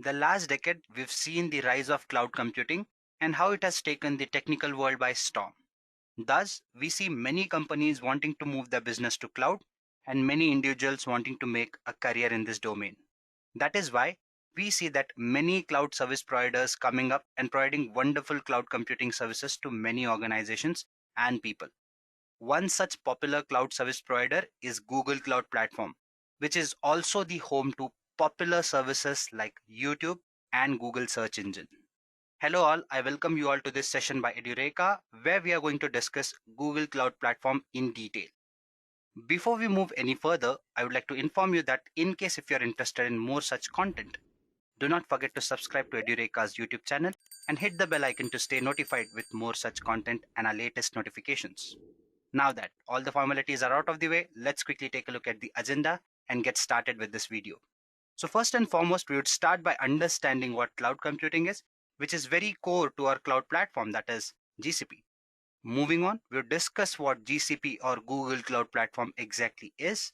the last decade, we've seen the rise of cloud computing and how it has taken the technical world by storm. Thus, we see many companies wanting to move their business to cloud and many individuals wanting to make a career in this domain. That is why we see that many cloud service providers coming up and providing wonderful cloud computing services to many organizations and people. One such popular cloud service provider is Google Cloud Platform, which is also the home to popular services like YouTube and Google Search Engine. Hello all, I welcome you all to this session by Edureka, where we are going to discuss Google Cloud Platform in detail. Before we move any further, I would like to inform you that in case if you are interested in more such content, do not forget to subscribe to Edureka's YouTube channel and hit the bell icon to stay notified with more such content and our latest notifications. Now that all the formalities are out of the way, let's quickly take a look at the agenda and get started with this video. So first and foremost, we would start by understanding what cloud computing is, which is very core to our cloud platform, that is GCP. Moving on, we would discuss what GCP or Google Cloud Platform exactly is.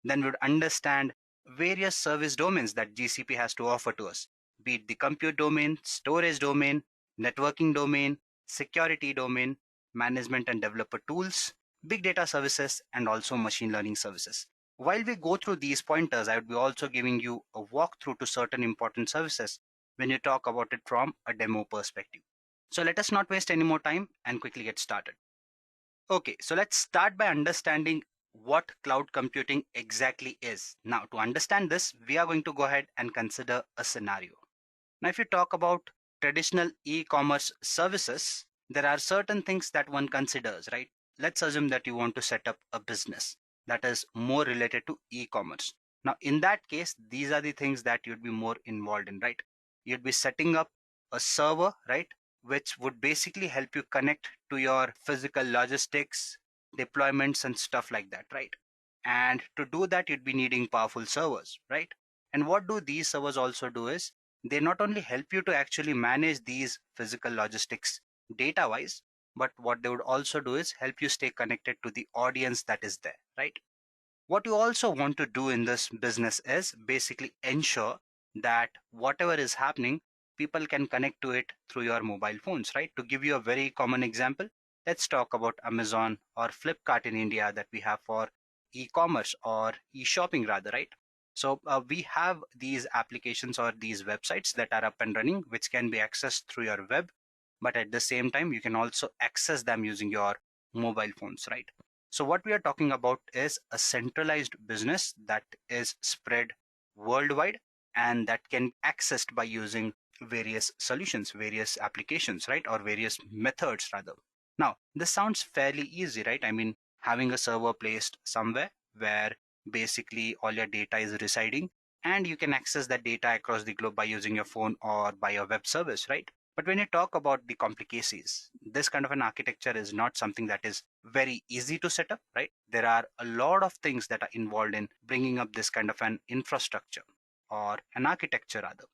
Then we would understand various service domains that GCP has to offer to us, be it the compute domain, storage domain, networking domain, security domain, management and developer tools, big data services, and also machine learning services. While we go through these pointers, I would be also giving you a walkthrough to certain important services when you talk about it from a demo perspective. So let us not waste any more time and quickly get started. Okay, so let's start by understanding what cloud computing exactly is. Now, to understand this, we are going to go ahead and consider a scenario. Now, if you talk about traditional e-commerce services, there are certain things that one considers, right? Let's assume that you want to set up a business that is more related to e-commerce. Now, in that case, these are the things that you'd be more involved in, right? You'd be setting up a server, right? Which would basically help you connect to your physical logistics, deployments, and stuff like that, right? And to do that, you'd be needing powerful servers, right? And what do these servers also do is they not only help you to actually manage these physical logistics data wise, but what they would also do is help you stay connected to the audience that is there, right? What you also want to do in this business is basically ensure that whatever is happening, people can connect to it through your mobile phones, right? To give you a very common example, let's talk about Amazon or Flipkart in India that we have for e-commerce or e-shopping rather, right? So we have these applications or these websites that are up and running, which can be accessed through your web, but at the same time, you can also access them using your mobile phones, right? So what we are talking about is a centralized business that is spread worldwide and that can be accessed by using various solutions, various applications, right? Or various methods rather. Now, this sounds fairly easy, right? I mean, having a server placed somewhere where basically all your data is residing and you can access that data across the globe by using your phone or by your web service, right? But when you talk about the complicacies, this kind of an architecture is not something that is very easy to set up, right? There are a lot of things that are involved in bringing up this kind of an infrastructure or an architecture rather.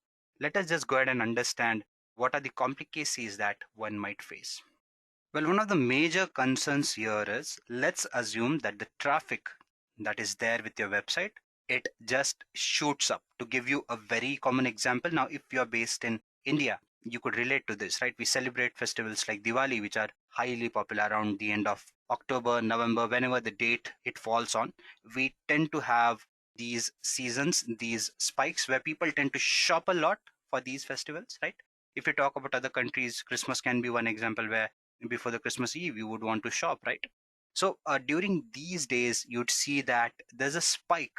Let us just go ahead and understand what are the complicacies that one might face. Well, one of the major concerns here is let's assume that the traffic that is there with your website, it just shoots up. To give you a very common example, now if you're based in India, you could relate to this, right? We celebrate festivals like Diwali, which are highly popular around the end of October, November, whenever the date it falls on. We tend to have these seasons, these spikes where people tend to shop a lot for these festivals, right? If you talk about other countries, Christmas can be one example where before the Christmas Eve, you would want to shop, right? So during these days, you'd see that there's a spike,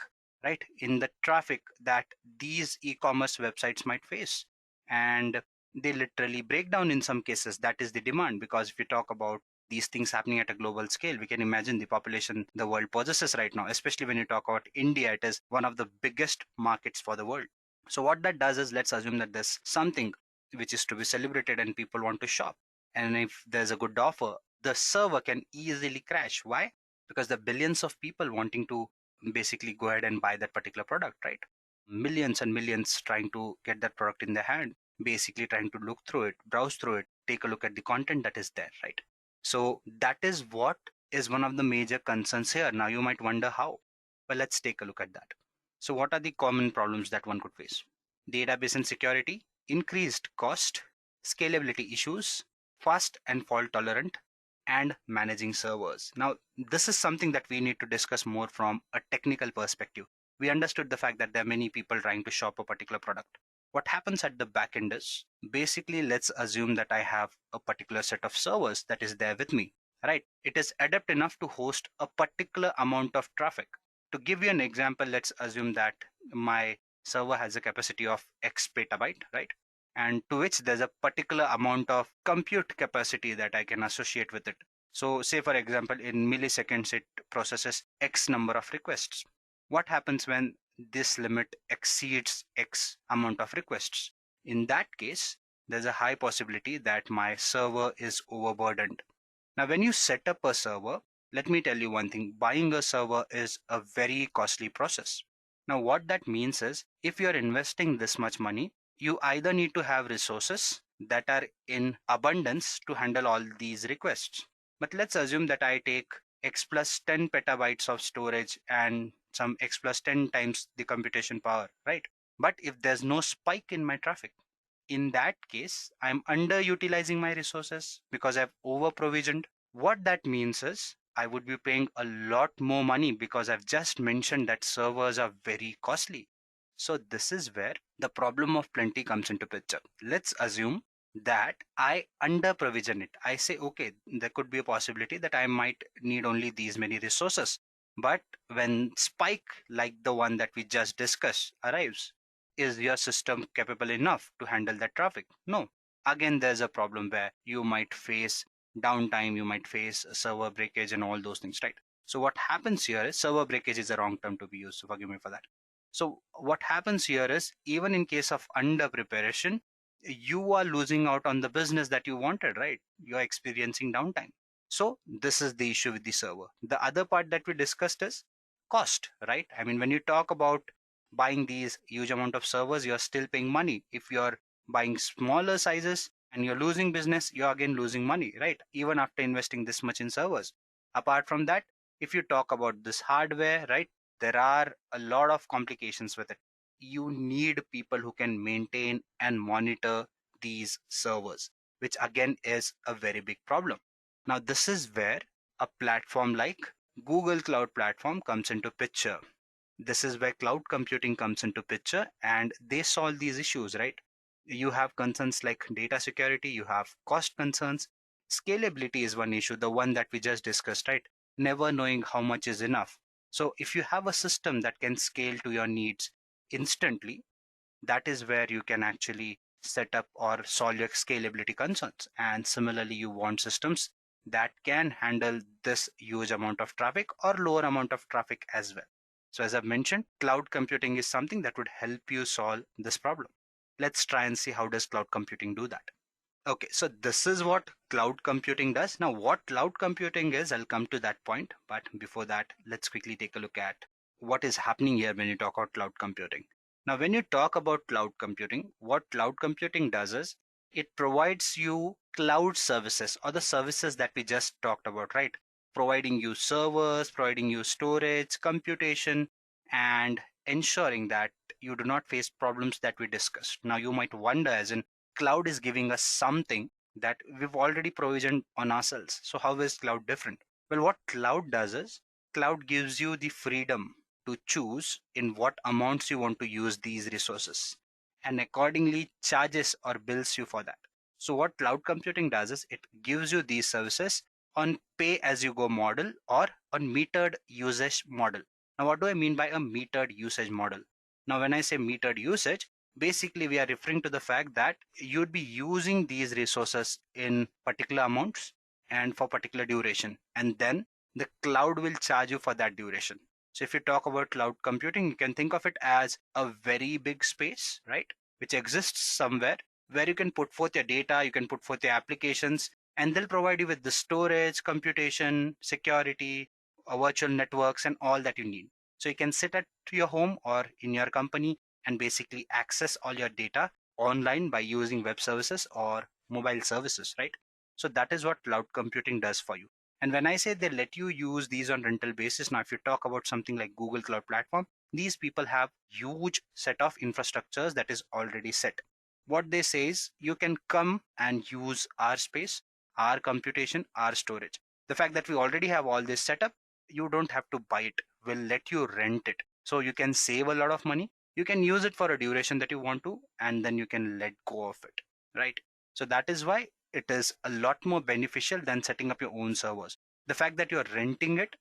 right, in the traffic that these e-commerce websites might face. And they literally break down in some cases. That is the demand, because if you talk about these things happening at a global scale, we can imagine the population the world possesses right now, especially when you talk about India, it is one of the biggest markets for the world. So what that does is let's assume that there's something which is to be celebrated and people want to shop. And if there's a good offer, the server can easily crash. Why? Because the billions of people wanting to basically go ahead and buy that particular product, right? Millions and millions trying to get that product in their hand, basically trying to look through it, browse through it, take a look at the content that is there, right? So that is what is one of the major concerns here. Now you might wonder how. Well, let's take a look at that. So what are the common problems that one could face? database and security, increased cost, scalability issues, fast and fault tolerant, and managing servers. Now, this is something that we need to discuss more from a technical perspective. We understood the fact that there are many people trying to shop a particular product. What happens at the back end is basically, let's assume that I have a particular set of servers that is there with me, right? It is adept enough to host a particular amount of traffic. To give you an example, let's assume that my server has a capacity of X petabyte, right? And to which there's a particular amount of compute capacity that I can associate with it. So, say for example, in milliseconds, it processes X number of requests. What happens when this limit exceeds X amount of requests? In that case, there's a high possibility that my server is overburdened. Now, when you set up a server, let me tell you one thing, buying a server is a very costly process. Now, what that means is if you're investing this much money, you either need to have resources that are in abundance to handle all these requests. But let's assume that I take X plus 10 petabytes of storage and some X plus 10 times the computation power, right? But if there's no spike in my traffic, in that case, I'm underutilizing my resources because I've over provisioned. What that means is I would be paying a lot more money because I've just mentioned that servers are very costly. So this is where the problem of plenty comes into picture. Let's assume that I under provision it. I say, okay, there could be a possibility that I might need only these many resources. But when spike like the one that we just discussed arrives, is your system capable enough to handle that traffic? No. Again, there's a problem where you might face downtime, you might face server breakage and all those things, right? So what happens here is server breakage is a wrong term to be used, so forgive me for that. So what happens here is even in case of under preparation, you are losing out on the business that you wanted, right? You're experiencing downtime. So this is the issue with the server. The other part that we discussed is cost, right? I mean, when you talk about buying these huge amount of servers, you're still paying money. If you're buying smaller sizes and you're losing business, you're again losing money, right? Even after investing this much in servers. Apart from that, if you talk about this hardware, right, there are a lot of complications with it. You need people who can maintain and monitor these servers, which again is a very big problem. Now, this is where a platform like Google Cloud Platform comes into picture. This is where cloud computing comes into picture and they solve these issues, right? You have concerns like data security, you have cost concerns. Scalability is one issue, the one that we just discussed, right? Never knowing how much is enough. So if you have a system that can scale to your needs instantly, that is where you can actually set up or solve your scalability concerns. And similarly, you want systems that can handle this huge amount of traffic or lower amount of traffic as well. So as I've mentioned, cloud computing is something that would help you solve this problem. Let's try and see how does cloud computing do that. Okay, so this is what cloud computing does. Now, what cloud computing is, I'll come to that point. But before that, let's quickly take a look at what is happening here when you talk about cloud computing. Now, when you talk about cloud computing, what cloud computing does is it provides you cloud services or the services that we just talked about, right? Providing you servers, providing you storage, computation, and ensuring that you do not face problems that we discussed. Now, you might wonder, as in, cloud is giving us something that we've already provisioned on ourselves. So how is cloud different? Well, what cloud does is cloud gives you the freedom to choose in what amounts you want to use these resources and accordingly charges or bills you for that. So what cloud computing does is it gives you these services on pay as you go model or on metered usage model. Now, what do I mean by a metered usage model? Now, when I say metered usage, basically we are referring to the fact that you'd be using these resources in particular amounts and for particular duration, and then the cloud will charge you for that duration. So if you talk about cloud computing, you can think of it as a very big space, right, which exists somewhere where you can put forth your data, you can put forth your applications, and they'll provide you with the storage, computation, security, virtual networks, and all that you need. So you can sit at your home or in your company and basically access all your data online by using web services or mobile services, right? So that is what cloud computing does for you. And when I say they let you use these on rental basis, now if you talk about something like Google Cloud Platform, these people have huge set of infrastructures that is already set. What they say is you can come and use our space, our computation, our storage. The fact that we already have all this set up, you don't have to buy it. We'll let you rent it. So you can save a lot of money. You can use it for a duration that you want to, and then you can let go of it, right? So that is why it is a lot more beneficial than setting up your own servers. The fact that you're renting it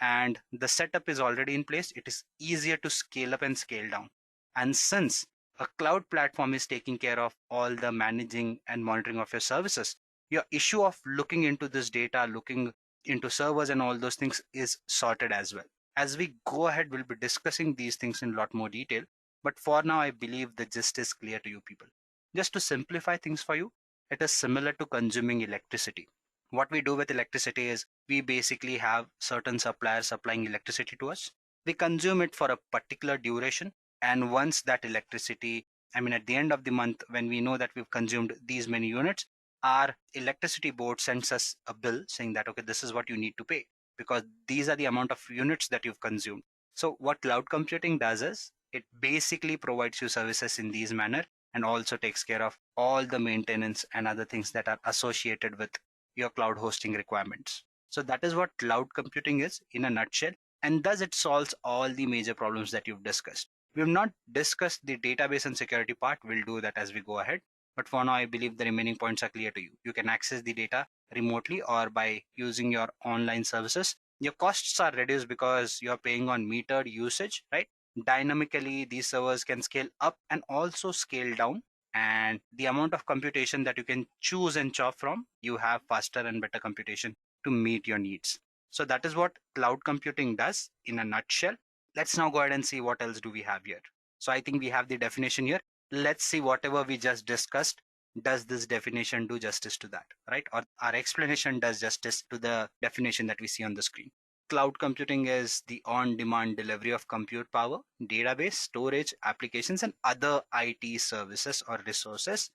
and the setup is already in place, it is easier to scale up and scale down. And since a cloud platform is taking care of all the managing and monitoring of your services, your issue of looking into this data, looking into servers and all those things is sorted as well. As we go ahead, we'll be discussing these things in a lot more detail. But for now, I believe the gist is clear to you people. Just to simplify things for you, it is similar to consuming electricity. What we do with electricity is we basically have certain suppliers supplying electricity to us. We consume it for a particular duration. And once that electricity, I mean, at the end of the month, when we know that we've consumed these many units, our electricity board sends us a bill saying that, okay, this is what you need to pay because these are the amount of units that you've consumed. So what cloud computing does is it basically provides you services in these manner and also takes care of all the maintenance and other things that are associated with your cloud hosting requirements. So that is what cloud computing is in a nutshell. And thus it solves all the major problems that you've discussed. We have not discussed the database and security part. We'll do that as we go ahead. But for now, I believe the remaining points are clear to you. You can access the data remotely or by using your online services. Your costs are reduced because you're paying on metered usage, right? Dynamically, these servers can scale up and also scale down, and the amount of computation that you can choose and chop from, you have faster and better computation to meet your needs. So that is what cloud computing does in a nutshell. Let's now go ahead and see what else do we have here. So I think we have the definition here. Let's see whatever we just discussed, does this definition do justice to that, right? Or our explanation does justice to the definition that we see on the screen. Cloud computing is the on-demand delivery of compute power, database, storage, applications, and other IT services or resources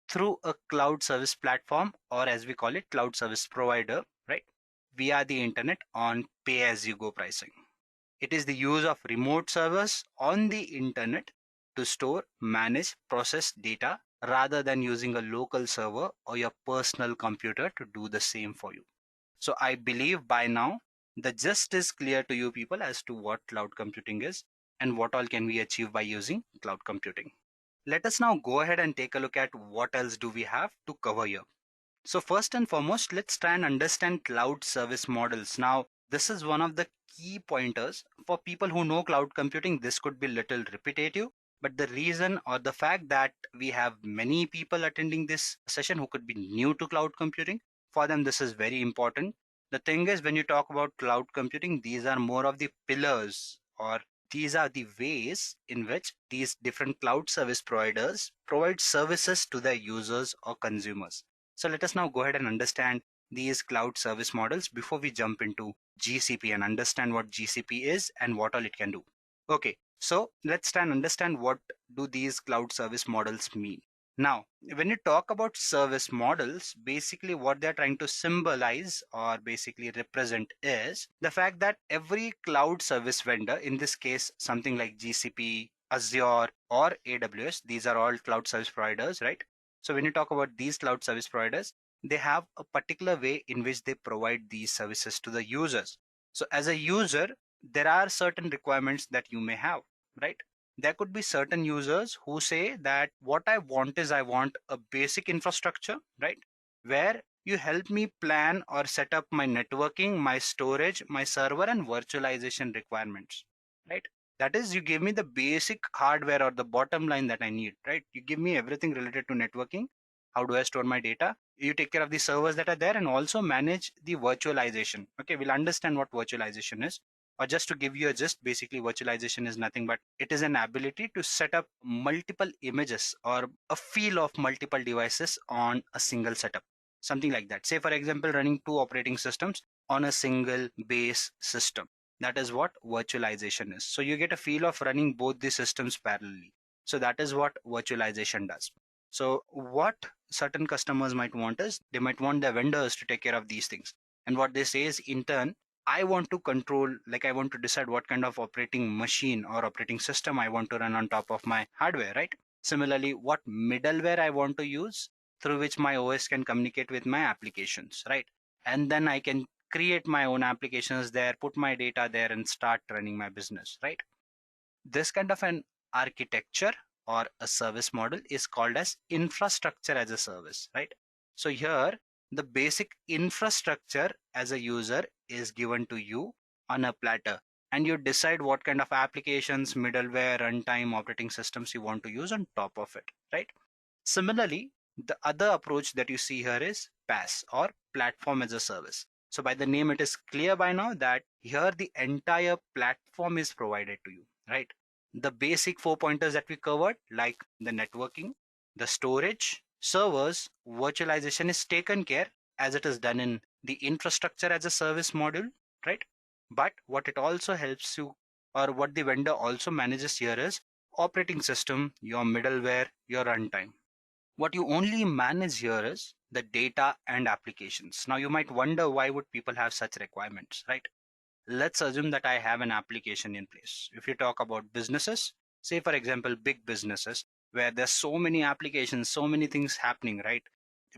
through a cloud service platform, or as we call it, cloud service provider, right? Via the internet on pay-as-you-go pricing. It is the use of remote servers on the internet to store, manage, process data rather than using a local server or your personal computer to do the same for you. So I believe by now the gist is clear to you people as to what cloud computing is and what all can we achieve by using cloud computing. Let us now go ahead and take a look at what else do we have to cover here. So first and foremost, let's try and understand cloud service models. Now, this is one of the key pointers. For people who know cloud computing, this could be little repetitive, but the reason or the fact that we have many people attending this session who could be new to cloud computing, for them this is very important. The thing is, when you talk about cloud computing, these are more of the pillars, or these are the ways in which these different cloud service providers provide services to their users or consumers. So let us now go ahead and understand these cloud service models before we jump into GCP and understand what GCP is and what all it can do. Okay, so let's try and understand what do these cloud service models mean. Now, when you talk about service models, basically what they're trying to symbolize or basically represent is the fact that every cloud service vendor, in this case, something like GCP, Azure, or AWS, these are all cloud service providers, right? So when you talk about these cloud service providers, they have a particular way in which they provide these services to the users. So as a user, there are certain requirements that you may have, right? There could be certain users who say that what I want is I want a basic infrastructure, right? Where you help me plan or set up my networking, my storage, my server, and virtualization requirements, right? That is, you give me the basic hardware or the bottom line that I need, right? You give me everything related to networking. How do I store my data? You take care of the servers that are there and also manage the virtualization. Okay, we'll understand what virtualization is. Or just to give you a gist, basically virtualization is nothing but it is an ability to set up multiple images or a feel of multiple devices on a single setup. Something like that. Say, for example, running two operating systems on a single base system. That is what virtualization is. So you get a feel of running both the systems parallelly. So that is what virtualization does. So what certain customers might want is they might want their vendors to take care of these things. And what they say is, in turn, I want to control, like I want to decide what kind of operating machine or operating system I want to run on top of my hardware, right? Similarly, what middleware I want to use through which my OS can communicate with my applications, right? And then I can create my own applications there, put my data there, and start running my business, right? This kind of an architecture or a service model is called as infrastructure as a service, right? So here, the basic infrastructure as a user is given to you on a platter, and you decide what kind of applications, middleware, runtime, operating systems you want to use on top of it, right? Similarly, the other approach that you see here is PaaS or platform as a service. So by the name, it is clear by now that here the entire platform is provided to you, right? The basic 4 pointers that we covered, like the networking, the storage, servers, virtualization is taken care as it is done in the infrastructure as a service module, right? But what it also helps you, or what the vendor also manages here, is operating system, your middleware, your runtime. What you only manage here is the data and applications. Now you might wonder, why would people have such requirements, right? Let's assume that I have an application in place. If you talk about businesses, say for example big businesses where there's so many applications, so many things happening, right?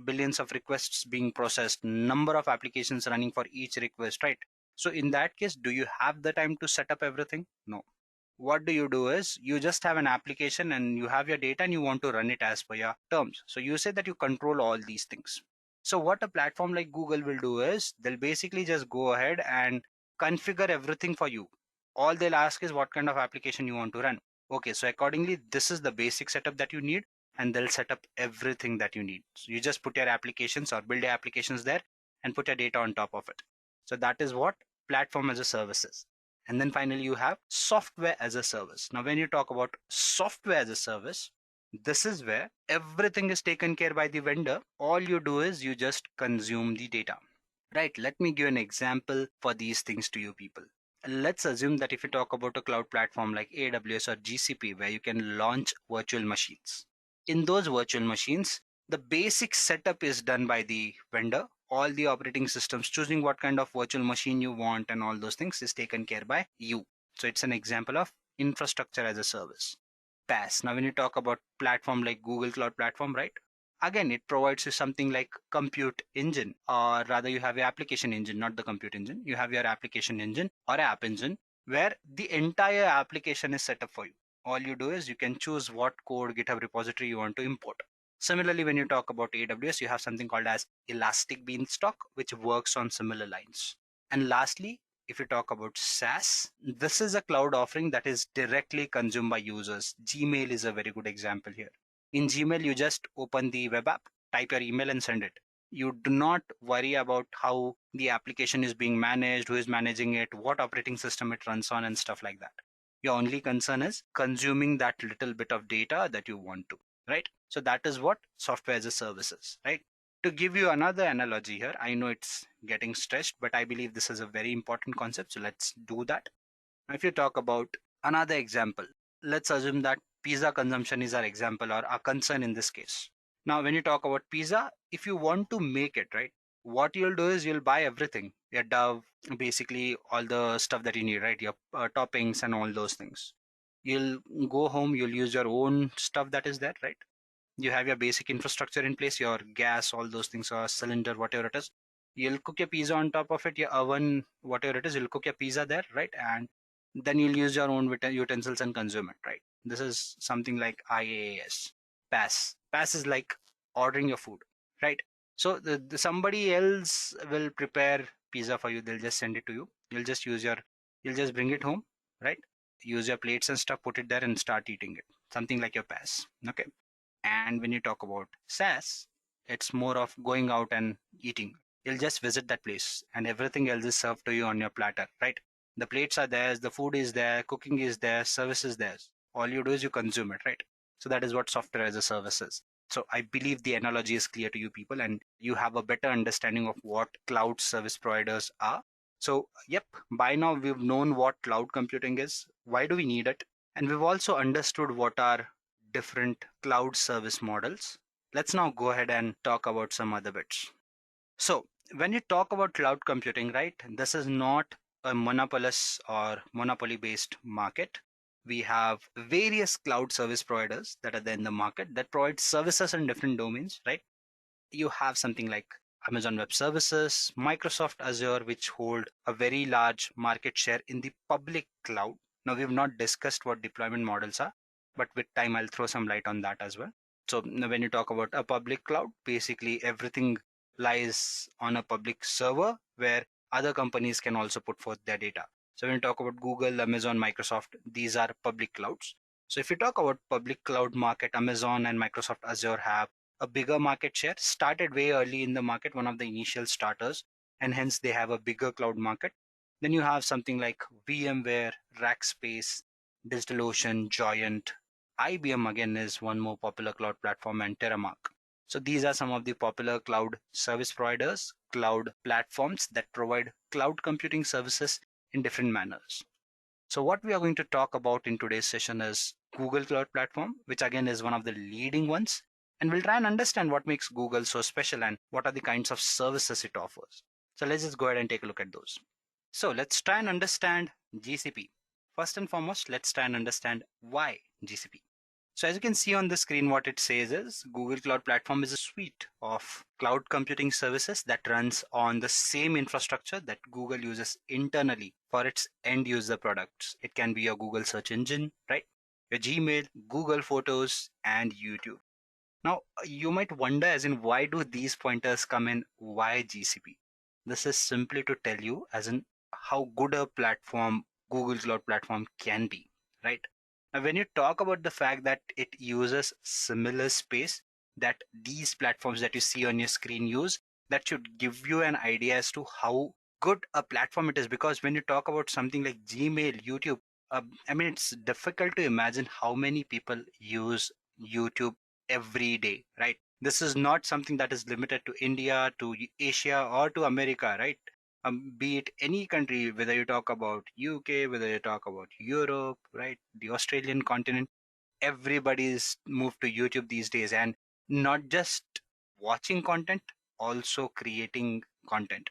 Billions of requests being processed, number of applications running for each request, right? So in that case, do you have the time to set up everything? No. What do is you just have an application and you have your data and you want to run it as per your terms. So you say that you control all these things. So what a platform like Google will do is they'll basically just go ahead and configure everything for you. All they'll ask is what kind of application you want to run. Okay, so accordingly, this is the basic setup that you need, and they'll set up everything that you need. So you just put your applications or build your applications there and put your data on top of it. So that is what platform as a service is. And then finally, you have software as a service. Now, when you talk about software as a service, this is where everything is taken care by the vendor. All you do is you just consume the data. Right, let me give an example for these things to you people. Let's assume that if you talk about a cloud platform like AWS or GCP, where you can launch virtual machines. In those virtual machines, the basic setup is done by the vendor. All the operating systems, choosing what kind of virtual machine you want and all those things is taken care by you. So it's an example of infrastructure as a service. PaaS. Now, when you talk about platform like Google Cloud Platform, right? Again, it provides you something like compute engine, or rather you have your application engine, not the compute engine. You have your application engine or app engine where the entire application is set up for you. All you do is you can choose what code GitHub repository you want to import. Similarly, when you talk about AWS, you have something called as Elastic Beanstalk, which works on similar lines. And lastly, if you talk about SaaS, this is a cloud offering that is directly consumed by users. Gmail is a very good example here. In Gmail, you just open the web app, type your email, and send it. You do not worry about how the application is being managed, who is managing it, what operating system it runs on, and stuff like that. Your only concern is consuming that little bit of data that you want to, right? So that is what software as a service is, right? To give you another analogy here, I know it's getting stretched, but I believe this is a very important concept. So let's do that. If you talk about another example, let's assume that pizza consumption is our example or our concern in this case. Now, when you talk about pizza, if you want to make it, right, what you'll do is you'll buy everything, your dough, basically all the stuff that you need, right, your toppings and all those things. You'll go home, you'll use your own stuff that is there, right? You have your basic infrastructure in place, your gas, all those things, or cylinder, whatever it is. You'll cook your pizza on top of it, your oven, whatever it is, you'll cook your pizza there, right? And then you'll use your own utensils and consume it, right? This is something like IaaS. Pass is like ordering your food, right? So somebody else will prepare pizza for you. They'll just send it to you. You'll just bring it home, right? Use your plates and stuff, put it there and start eating it. Something like your pass. Okay. And when you talk about SaaS, it's more of going out and eating. You'll just visit that place and everything else is served to you on your platter, right? The plates are there, the food is there, cooking is there, service is there. All you do is you consume it, right? So that is what software as a service is. So I believe the analogy is clear to you people and you have a better understanding of what cloud service providers are. So, yep, by now we've known what cloud computing is, why do we need it, and we've also understood what are different cloud service models. Let's now go ahead and talk about some other bits. So When you talk about cloud computing, right, this is not a monopolist or monopoly based market. We have various cloud service providers that are there in the market that provide services in different domains, right? You have something like Amazon Web Services, Microsoft Azure, which hold a very large market share in the public cloud. Now, we've not discussed what deployment models are, but with time, I'll throw some light on that as well. So, when you talk about a public cloud, basically everything lies on a public server where other companies can also put forth their data. So, when you talk about Google, Amazon, Microsoft, these are public clouds. So, if you talk about public cloud market, Amazon and Microsoft Azure have a bigger market share, started way early in the market, one of the initial starters, and hence they have a bigger cloud market. Then you have something like VMware, Rackspace, DigitalOcean, Giant. IBM again is one more popular cloud platform, and Terramark. So these are some of the popular cloud service providers, cloud platforms that provide cloud computing services in different manners. So what we are going to talk about in today's session is Google Cloud Platform, which again is one of the leading ones. And we'll try and understand what makes Google so special and what are the kinds of services it offers. So let's just go ahead and take a look at those. So let's try and understand GCP. First and foremost, let's try and understand why GCP. So as you can see on the screen, what it says is Google Cloud Platform is a suite of cloud computing services that runs on the same infrastructure that Google uses internally for its end user products. It can be your Google search engine, right? Your Gmail, Google Photos, and YouTube. Now, you might wonder as in why do these pointers come in? Why GCP? This is simply to tell you as in how good a platform Google Cloud Platform can be, right? Now, when you talk about the fact that it uses similar space that these platforms that you see on your screen use, that should give you an idea as to how good a platform it is. Because when you talk about something like Gmail, YouTube, I mean, it's difficult to imagine how many people use YouTube every day, right? This is not something that is limited to India, to Asia, or to America, right? Be it any country, whether you talk about UK, whether you talk about Europe, right, the Australian continent, everybody's moved to YouTube these days, and not just watching content, also creating content.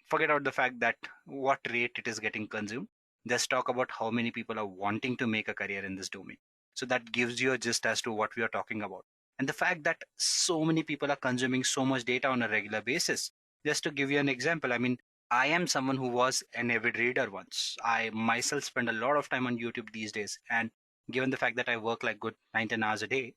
Forget out the fact that what rate it is getting consumed. Just talk about how many people are wanting to make a career in this domain. So that gives you a gist as to what we are talking about. And the fact that so many people are consuming so much data on a regular basis. Just to give you an example, I mean, I am someone who was an avid reader once. I myself spend a lot of time on YouTube these days. And given the fact that I work like good 9-10 hours a day,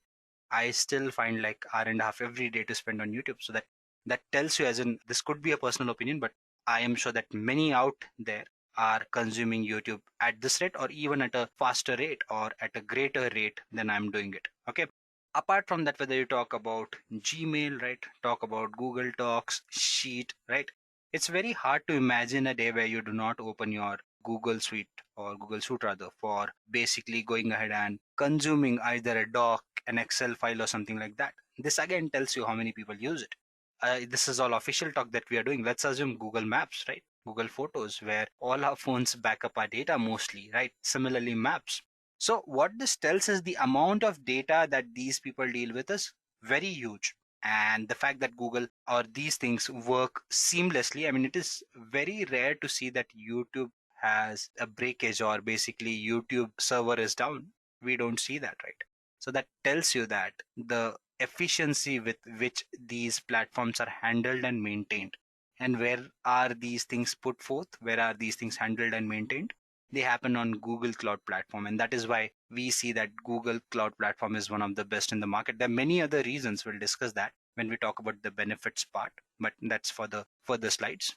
I still find like hour and a half every day to spend on YouTube. So that tells you, as in, this could be a personal opinion, but I am sure that many out there are consuming YouTube at this rate or even at a faster rate or at a greater rate than I'm doing it. Okay. Apart from that, whether you talk about Gmail, right? Talk about Google Docs, Sheet, right? It's very hard to imagine a day where you do not open your Google Suite or Google Suite rather for basically going ahead and consuming either a doc, an Excel file, or something like that. This again tells you how many people use it. This is all official talk that we are doing. Let's assume Google Maps, right? Google Photos, where all our phones back up our data mostly, right? Similarly, Maps. So what this tells is the amount of data that these people deal with is very huge. And the fact that Google or these things work seamlessly, I mean, it is very rare to see that YouTube has a breakage or basically YouTube server is down. We don't see that, right? So that tells you that the efficiency with which these platforms are handled and maintained, and where are these things put forth, where are these things handled and maintained, they happen on Google Cloud Platform. And that is why we see that Google Cloud Platform is one of the best in the market. There are many other reasons. We'll discuss that when we talk about the benefits part, but that's for the further slides.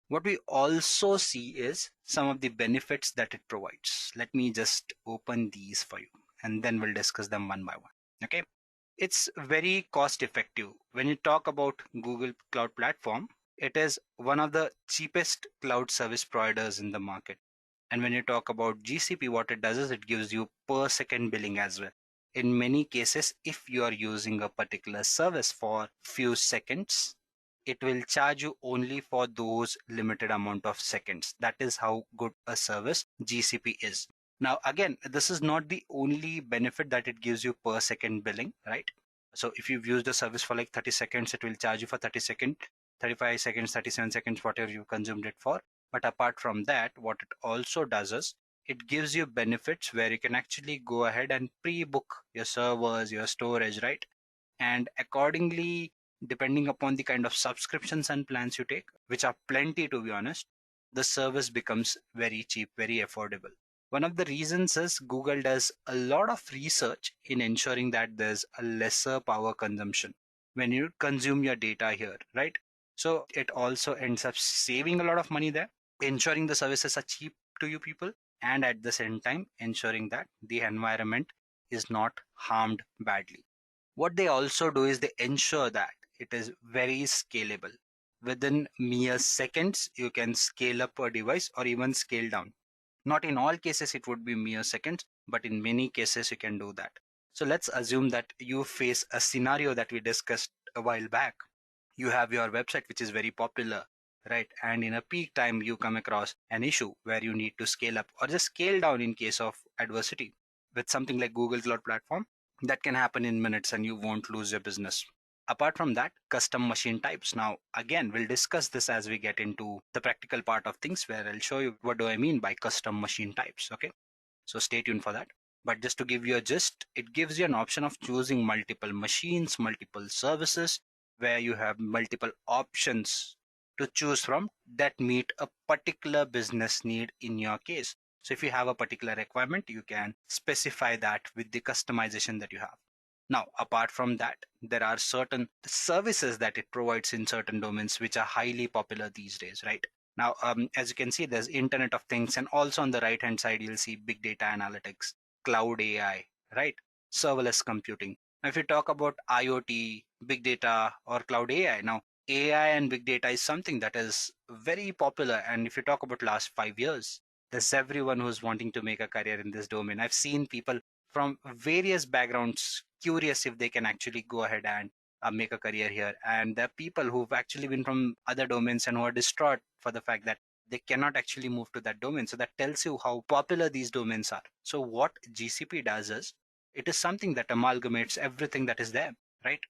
What we also see is some of the benefits that it provides. Let me just open these for you and then we'll discuss them one by one. Okay. It's very cost effective. When you talk about Google Cloud Platform, it is one of the cheapest cloud service providers in the market. And when you talk about GCP, what it does is it gives you per second billing as well. In many cases, if you are using a particular service for few seconds, it will charge you only for those limited amount of seconds. That is how good a service GCP is. Now, again, this is not the only benefit that it gives you per second billing, right? So if you've used a service for like 30 seconds, it will charge you for 30 seconds. 35 seconds, 37 seconds, whatever you consumed it for. But apart from that, what it also does is it gives you benefits where you can actually go ahead and pre-book your servers, your storage, right? And accordingly, depending upon the kind of subscriptions and plans you take, which are plenty to be honest, the service becomes very cheap, very affordable. One of the reasons is Google does a lot of research in ensuring that there's a lesser power consumption when you consume your data here, right? So it also ends up saving a lot of money there, ensuring the services are cheap to you people, and at the same time ensuring that the environment is not harmed badly. What they also do is they ensure that it is very scalable. Within mere seconds, you can scale up a device or even scale down. Not in all cases it would be mere seconds, but in many cases you can do that. So let's assume that you face a scenario that we discussed a while back. You have your website which is very popular, right? And in a peak time, you come across an issue where you need to scale up or just scale down in case of adversity. With something like Google Cloud Platform, that can happen in minutes and you won't lose your business. Apart from that, custom machine types. Now, again, we'll discuss this as we get into the practical part of things where I'll show you what do I mean by custom machine types. Okay. So stay tuned for that. But just to give you a gist, it gives you an option of choosing multiple machines, multiple services, where you have multiple options to choose from that meet a particular business need in your case. So if you have a particular requirement, you can specify that with the customization that you have. Now, apart from that, there are certain services that it provides in certain domains which are highly popular these days, right? Now, as you can see, there's Internet of Things, and also on the right hand side, you'll see big data analytics, cloud AI, right? Serverless computing. Now, if you talk about IoT, big data, or cloud AI, now AI and big data is something that is very popular. And if you talk about last 5 years, there's everyone who's wanting to make a career in this domain. I've seen people from various backgrounds curious if they can actually go ahead and make a career here. And there are people who've actually been from other domains and who are distraught for the fact that they cannot actually move to that domain. So that tells you how popular these domains are. So what GCP does is it is something that amalgamates everything that is there, right?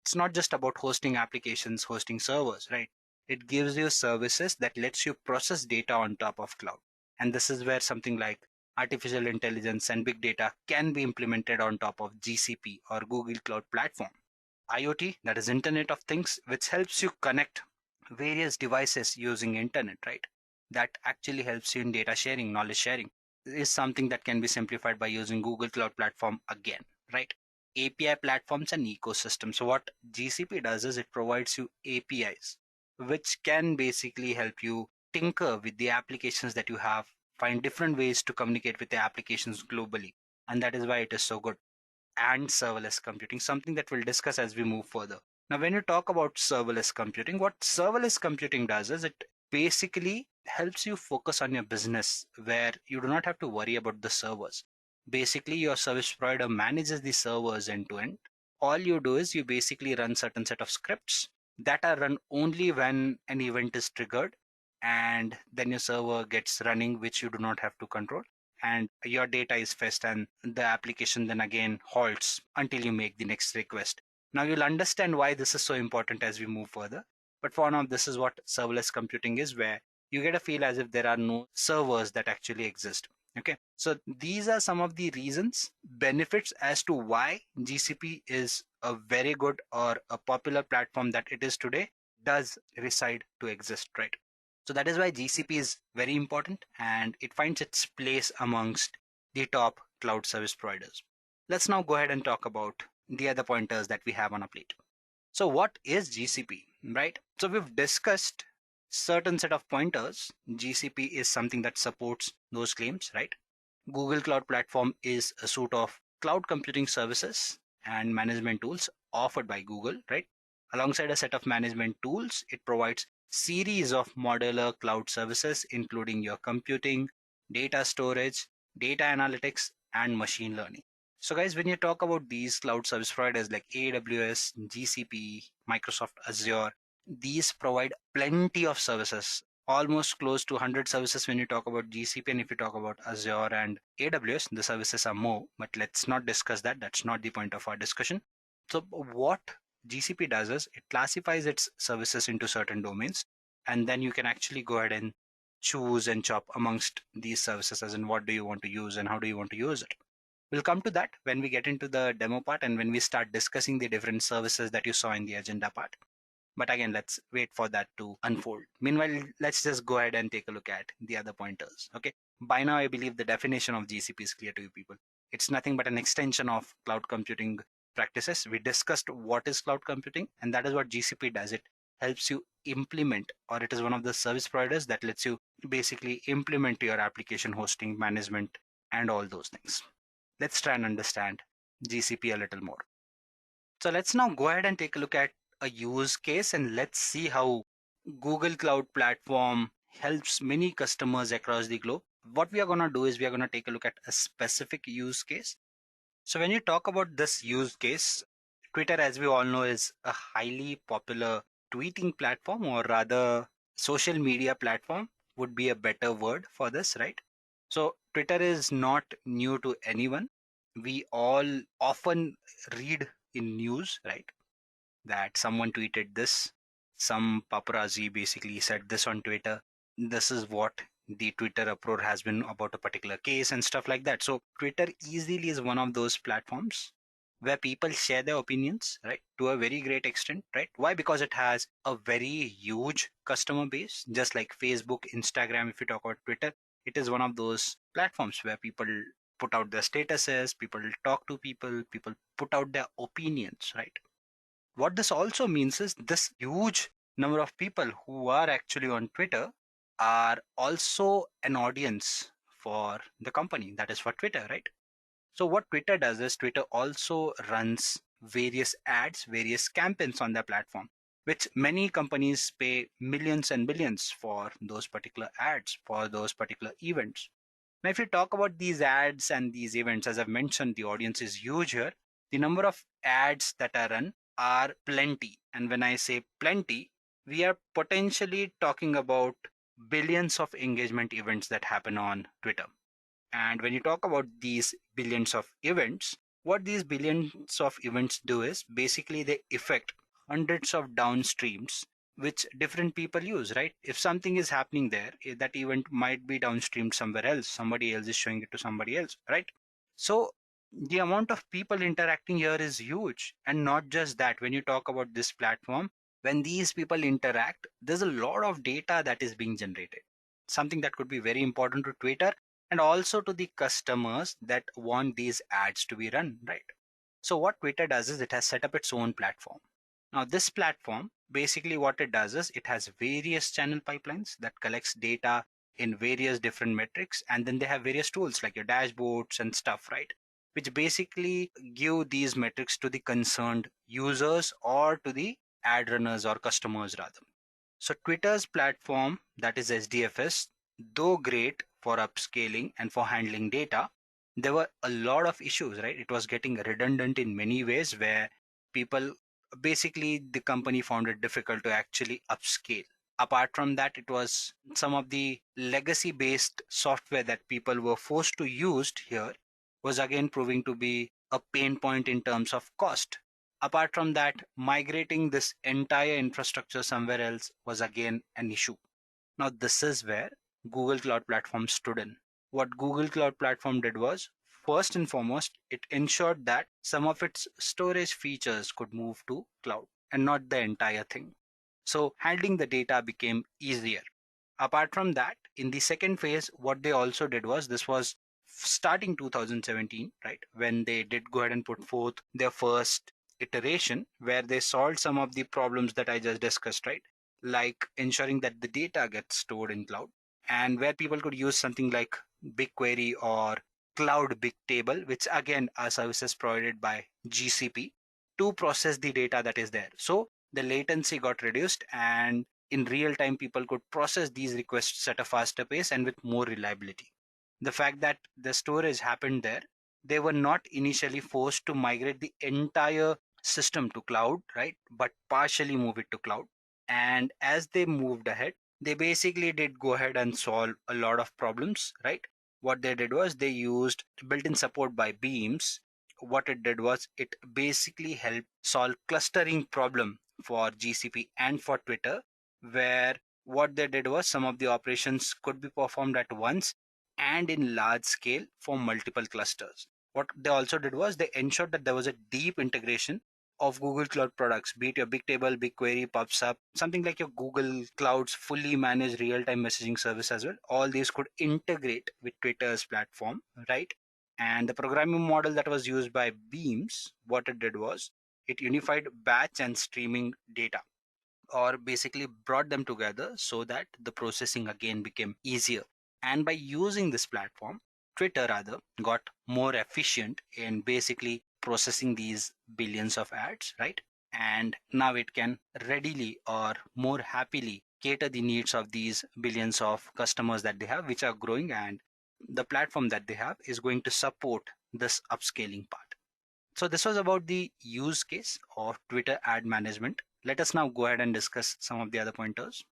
It's not just about hosting applications, hosting servers, right? It gives you services that lets you process data on top of cloud. And this is where something like artificial intelligence and big data can be implemented on top of GCP or Google Cloud Platform. IoT, that is Internet of Things, which helps you connect various devices using internet, right? That actually helps you in data sharing, knowledge sharing, is something that can be simplified by using Google Cloud Platform again, right? API platforms and ecosystems. So what GCP does is it provides you APIs, which can basically help you tinker with the applications that you have, find different ways to communicate with the applications globally. And that is why it is so good. And serverless computing, something that we'll discuss as we move further. Now, when you talk about serverless computing, what serverless computing does is it basically helps you focus on your business where you do not have to worry about the servers. Basically, your service provider manages the servers end to end. All you do is you basically run certain set of scripts that are run only when an event is triggered, and then your server gets running, which you do not have to control, and your data is fetched, and the application then again halts until you make the next request. Now you'll understand why this is so important as we move further. But for now, this is what serverless computing is, where you get a feel as if there are no servers that actually exist. Okay, so these are some of the reasons, benefits as to why GCP is a very good or a popular platform that it is today, does reside to exist, right? So that is why GCP is very important and it finds its place amongst the top cloud service providers. Let's now go ahead and talk about the other pointers that we have on our plate. So what is GCP, right? So we've discussed certain set of pointers. GCP is something that supports those claims, right? Google Cloud Platform is a suite of cloud computing services and management tools offered by Google, right? Alongside a set of management tools, it provides series of modular cloud services, including your computing, data storage, data analytics, and machine learning. So guys, when you talk about these cloud service providers like AWS, GCP, Microsoft Azure, these provide plenty of services, almost close to 100 services when you talk about GCP, and if you talk about Azure and AWS, the services are more, but let's not discuss that. That's not the point of our discussion. So what GCP does is it classifies its services into certain domains, and then you can actually go ahead and choose and chop amongst these services, as in what do you want to use and how do you want to use it. We'll come to that when we get into the demo part and when we start discussing the different services that you saw in the agenda part. But again, let's wait for that to unfold. Meanwhile, let's just go ahead and take a look at the other pointers. Okay. By now, I believe the definition of GCP is clear to you people. It's nothing but an extension of cloud computing practices. We discussed what is cloud computing, and that is what GCP does. It helps you implement, or it is one of the service providers that lets you basically implement your application hosting management and all those things. Let's try and understand GCP a little more. So let's now go ahead and take a look at a use case and let's see how Google Cloud Platform helps many customers across the globe. What we are going to do is we are going to take a look at a specific use case. So when you talk about this use case, Twitter, as we all know, is a highly popular tweeting platform, or rather social media platform would be a better word for this, right? So Twitter is not new to anyone. We all often read in news, right, that someone tweeted this, some paparazzi basically said this on Twitter. This is what the Twitter uproar has been about a particular case and stuff like that. So Twitter easily is one of those platforms where people share their opinions, right, to a very great extent, right? Why? Because it has a very huge customer base, just like Facebook, Instagram. If you talk about Twitter, it is one of those platforms where people put out their statuses, people talk to people, people put out their opinions, right? What this also means is this huge number of people who are actually on Twitter are also an audience for the company, that is for Twitter, right? So what Twitter does is Twitter also runs various ads, various campaigns on their platform, which many companies pay millions and billions for those particular ads, for those particular events. Now, if you talk about these ads and these events, as I've mentioned, the audience is huge here. The number of ads that are run are plenty. And when I say plenty, we are potentially talking about billions of engagement events that happen on Twitter. And when you talk about these billions of events, what these billions of events do is basically they affect hundreds of downstreams which different people use, right? If something is happening there, that event might be downstreamed somewhere else. Somebody else is showing it to somebody else, right? So the amount of people interacting here is huge. And not just that, when you talk about this platform, when these people interact, there's a lot of data that is being generated. Something that could be very important to Twitter and also to the customers that want these ads to be run, right? So what Twitter does is it has set up its own platform. Now this platform, basically what it does is it has various channel pipelines that collects data in various different metrics, and then they have various tools like your dashboards and stuff, right? Which basically give these metrics to the concerned users or to the ad runners or customers rather. So Twitter's platform, that is SDFS, though great for upscaling and for handling data, there were a lot of issues, right? It was getting redundant in many ways where people basically the company found it difficult to actually upscale. Apart from that, it was some of the legacy based software that people were forced to use here was again proving to be a pain point in terms of cost. Apart from that, migrating this entire infrastructure somewhere else was again an issue. Now, this is where Google Cloud Platform stood in. What Google Cloud Platform did was, first and foremost, it ensured that some of its storage features could move to cloud and not the entire thing. So, handling the data became easier. Apart from that, in the second phase, what they also did was this was starting 2017, right? When they did go ahead and put forth their first iteration where they solved some of the problems that I just discussed, right? Like ensuring that the data gets stored in cloud and where people could use something like BigQuery or Cloud Bigtable, which again are services provided by GCP to process the data that is there. So the latency got reduced and in real time people could process these requests at a faster pace and with more reliability. The fact that the storage happened there, they were not initially forced to migrate the entire system to cloud, right, but partially move it to cloud. And as they moved ahead, they basically did go ahead and solve a lot of problems, right? What they did was they used built-in support by Beams what it did was it basically helped solve clustering problem for GCP and for Twitter, where what they did was some of the operations could be performed at once and in large scale for multiple clusters. What they also did was they ensured that there was a deep integration of Google Cloud products, be it your Bigtable, BigQuery, PubSub, something like your Google Cloud's fully managed real-time messaging service as well. All these could integrate with Twitter's platform, right? And the programming model that was used by Beams, what it did was it unified batch and streaming data, or basically brought them together so that the processing again became easier. And by using this platform, Twitter rather got more efficient in basically processing these billions of ads, right? And now it can readily or more happily cater the needs of these billions of customers that they have, which are growing, and the platform that they have is going to support this upscaling part. So this was about the use case of Twitter ad management. Let us now go ahead and discuss some of the other pointers.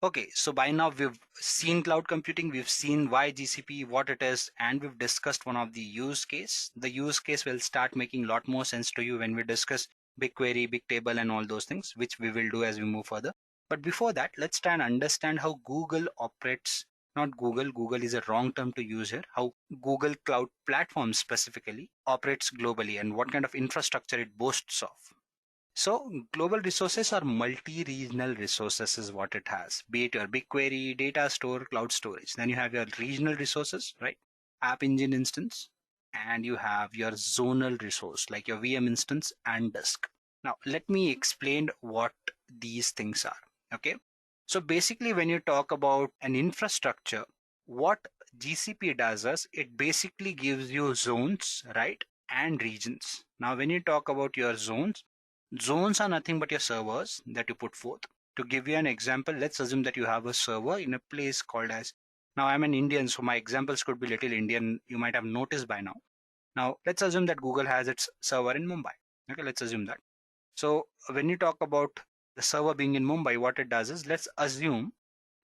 Okay, so by now we've seen cloud computing, we've seen why GCP, what it is, and we've discussed one of the use case. The use case will start making a lot more sense to you when we discuss BigQuery, Bigtable, and all those things, which we will do as we move further. But before that, let's try and understand how Google operates. Not Google, Google is a wrong term to use here. How Google Cloud Platform specifically operates globally and what kind of infrastructure it boasts of. So global resources are multi-regional resources is what it has, be it your BigQuery, data store, cloud storage. Then you have your regional resources, right? App Engine instance, and you have your zonal resource like your VM instance and disk. Now, let me explain what these things are. Okay. So basically, when you talk about an infrastructure, what GCP does is it basically gives you zones, right? And regions. Now, when you talk about your zones are nothing but your servers that you put forth. To give you an example, let's assume that you have a server in a place called as, now I'm an Indian, so my examples could be little Indian, you might have noticed by now. Now, let's assume that Google has its server in Mumbai. Okay, let's assume that. So when you talk about the server being in Mumbai, what it does is, let's assume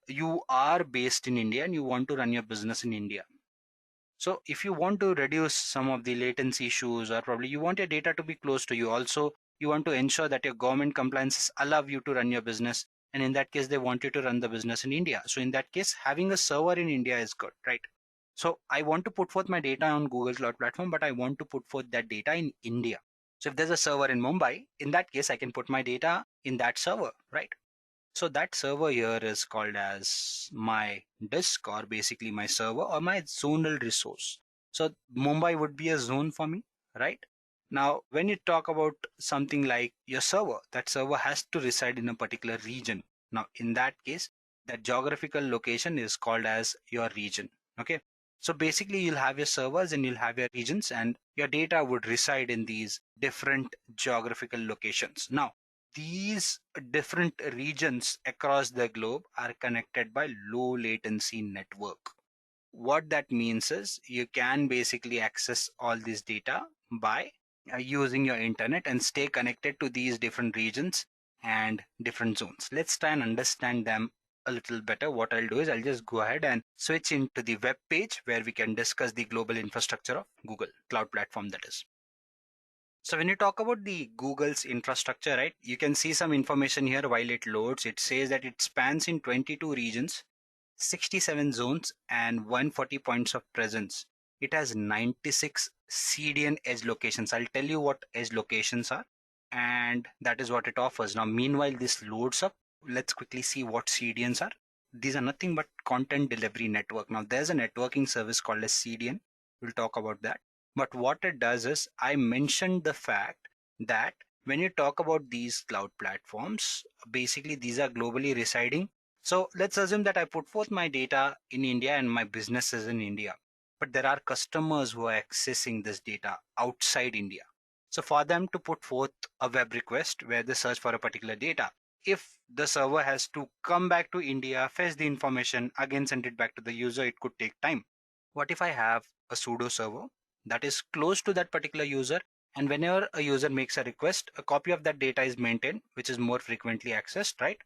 you are based in India and you want to run your business in India. So if you want to reduce some of the latency issues, or probably you want your data to be close to you, also you want to ensure that your government compliances allow you to run your business. And in that case, they want you to run the business in India. So in that case, having a server in India is good, right? So I want to put forth my data on Google Cloud Platform, but I want to put forth that data in India. So if there's a server in Mumbai, in that case, I can put my data in that server, right? So that server here is called as my disk, or basically my server or my zonal resource. So Mumbai would be a zone for me, right? Now, when you talk about something like your server, that server has to reside in a particular region. Now, in that case, that geographical location is called as your region. Okay. So basically, you'll have your servers and you'll have your regions, and your data would reside in these different geographical locations. Now, these different regions across the globe are connected by low latency network. What that means is you can basically access all this data by using your internet and stay connected to these different regions and different zones. Let's try and understand them a little better. What I'll do is I'll just go ahead and switch into the web page where we can discuss the global infrastructure of Google Cloud Platform, that is. So when you talk about the Google's infrastructure, right, you can see some information here while it loads. It says that it spans in 22 regions, 67 zones, and 140 points of presence. It has 96 CDN edge locations. I'll tell you what edge locations are, and that is what it offers. Now, meanwhile, this loads up. Let's quickly see what CDNs are. These are nothing but content delivery network. Now, there's a networking service called as CDN. We'll talk about that. But what it does is, I mentioned the fact that when you talk about these cloud platforms, basically these are globally residing. So let's assume that I put forth my data in India and my business is in India. But there are customers who are accessing this data outside India. So for them to put forth a web request where they search for a particular data, if the server has to come back to India, fetch the information, again send it back to the user, it could take time. What if I have a pseudo server that is close to that particular user, and whenever a user makes a request, a copy of that data is maintained, which is more frequently accessed, right?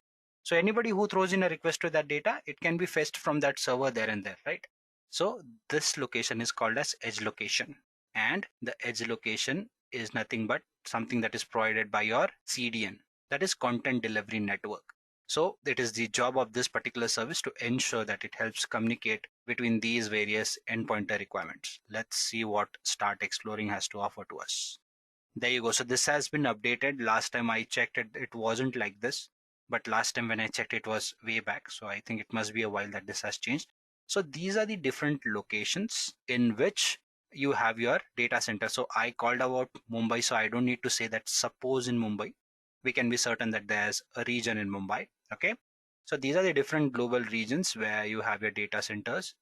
So anybody who throws in a request to that data, it can be fetched from that server there and there, right? So this location is called as edge location. and the edge location is nothing but something that is provided by your CDN, that is Content Delivery Network. So it is the job of this particular service to ensure that it helps communicate between these various endpointer requirements. Let's see what Start Exploring has to offer to us. There you go. So this has been updated. Last time I checked it, it wasn't like this. But last time when I checked, it was way back. So I think it must be a while that this has changed. So these are the different locations in which you have your data center. So I called about Mumbai. So I don't need to say that suppose in Mumbai, we can be certain that there's a region in Mumbai. Okay. So these are the different global regions where you have your data centers.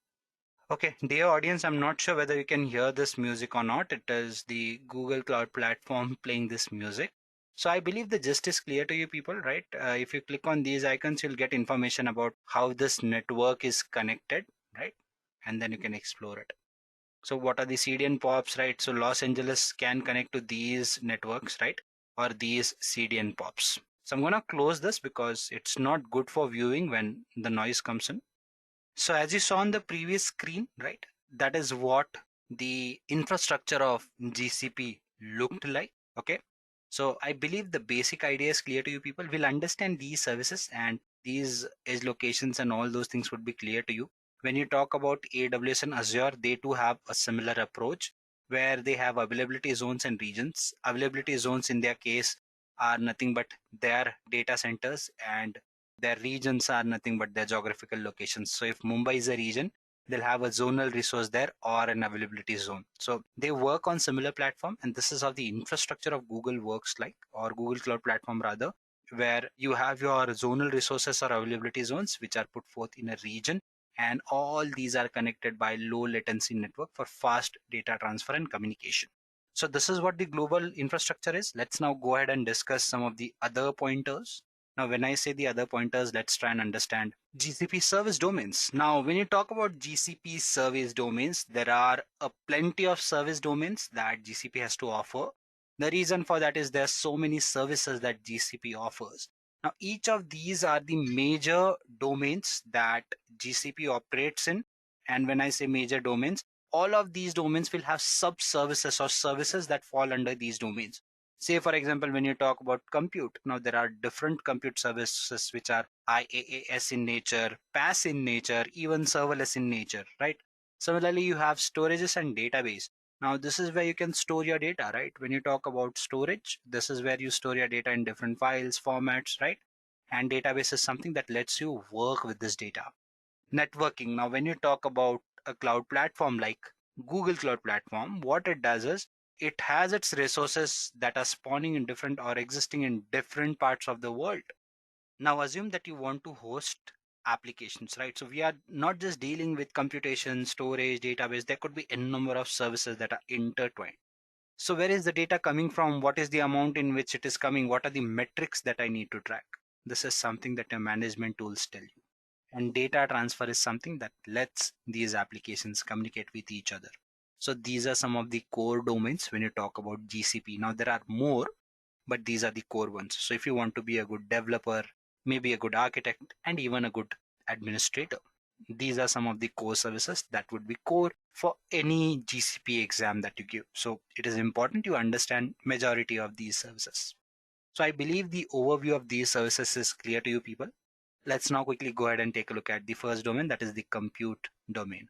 Okay, dear audience, I'm not sure whether you can hear this music or not. It is the Google Cloud Platform playing this music. So I believe the gist is clear to you people, right? If you click on these icons, you'll get information about how this network is connected, right? And then you can explore it. So what are the CDN POPs, right? So Los Angeles can connect to these networks, right? Or these CDN POPs. So I'm going to close this because it's not good for viewing when the noise comes in. So as you saw on the previous screen, right, that is what the infrastructure of GCP looked like. Okay. So I believe the basic idea is clear to you people. Will understand these services and these edge locations and all those things would be clear to you. When you talk about AWS and Azure, they too have a similar approach where they have availability zones and regions. Availability zones in their case are nothing but their data centers, and their regions are nothing but their geographical locations. So if Mumbai is a region, they'll have a zonal resource there or an availability zone. So they work on similar platform, and this is how the infrastructure of Google works like, or Google Cloud Platform rather, where you have your zonal resources or availability zones which are put forth in a region, and all these are connected by low latency network for fast data transfer and communication. So this is what the global infrastructure is. Let's now go ahead and discuss some of the other pointers. Now, when I say the other pointers, let's try and understand GCP service domains. Now, when you talk about GCP service domains, there are a plenty of service domains that GCP has to offer. The reason for that is there's so many services that GCP offers. Now, each of these are the major domains that GCP operates in. And when I say major domains, all of these domains will have sub-services or services that fall under these domains. Say, for example, when you talk about compute, now there are different compute services which are IaaS in nature, PaaS in nature, even serverless in nature, right? Similarly, you have storages and database. Now, this is where you can store your data, right? When you talk about storage, this is where you store your data in different files, formats, right? And database is something that lets you work with this data. Networking. Now, when you talk about a cloud platform like Google Cloud Platform, what it does is it has its resources that are spawning in different or existing in different parts of the world. Now, assume that you want to host applications, right? So we are not just dealing with computation, storage, database. There could be a number of services that are intertwined. So where is the data coming from? What is the amount in which it is coming? What are the metrics that I need to track? This is something that your management tools tell you. And data transfer is something that lets these applications communicate with each other. So these are some of the core domains when you talk about GCP. Now there are more, but these are the core ones. So if you want to be a good developer, maybe a good architect, and even a good administrator, these are some of the core services that would be core for any GCP exam that you give. So it is important you understand majority of these services. So I believe the overview of these services is clear to you people. Let's now quickly go ahead and take a look at the first domain, that is the compute domain.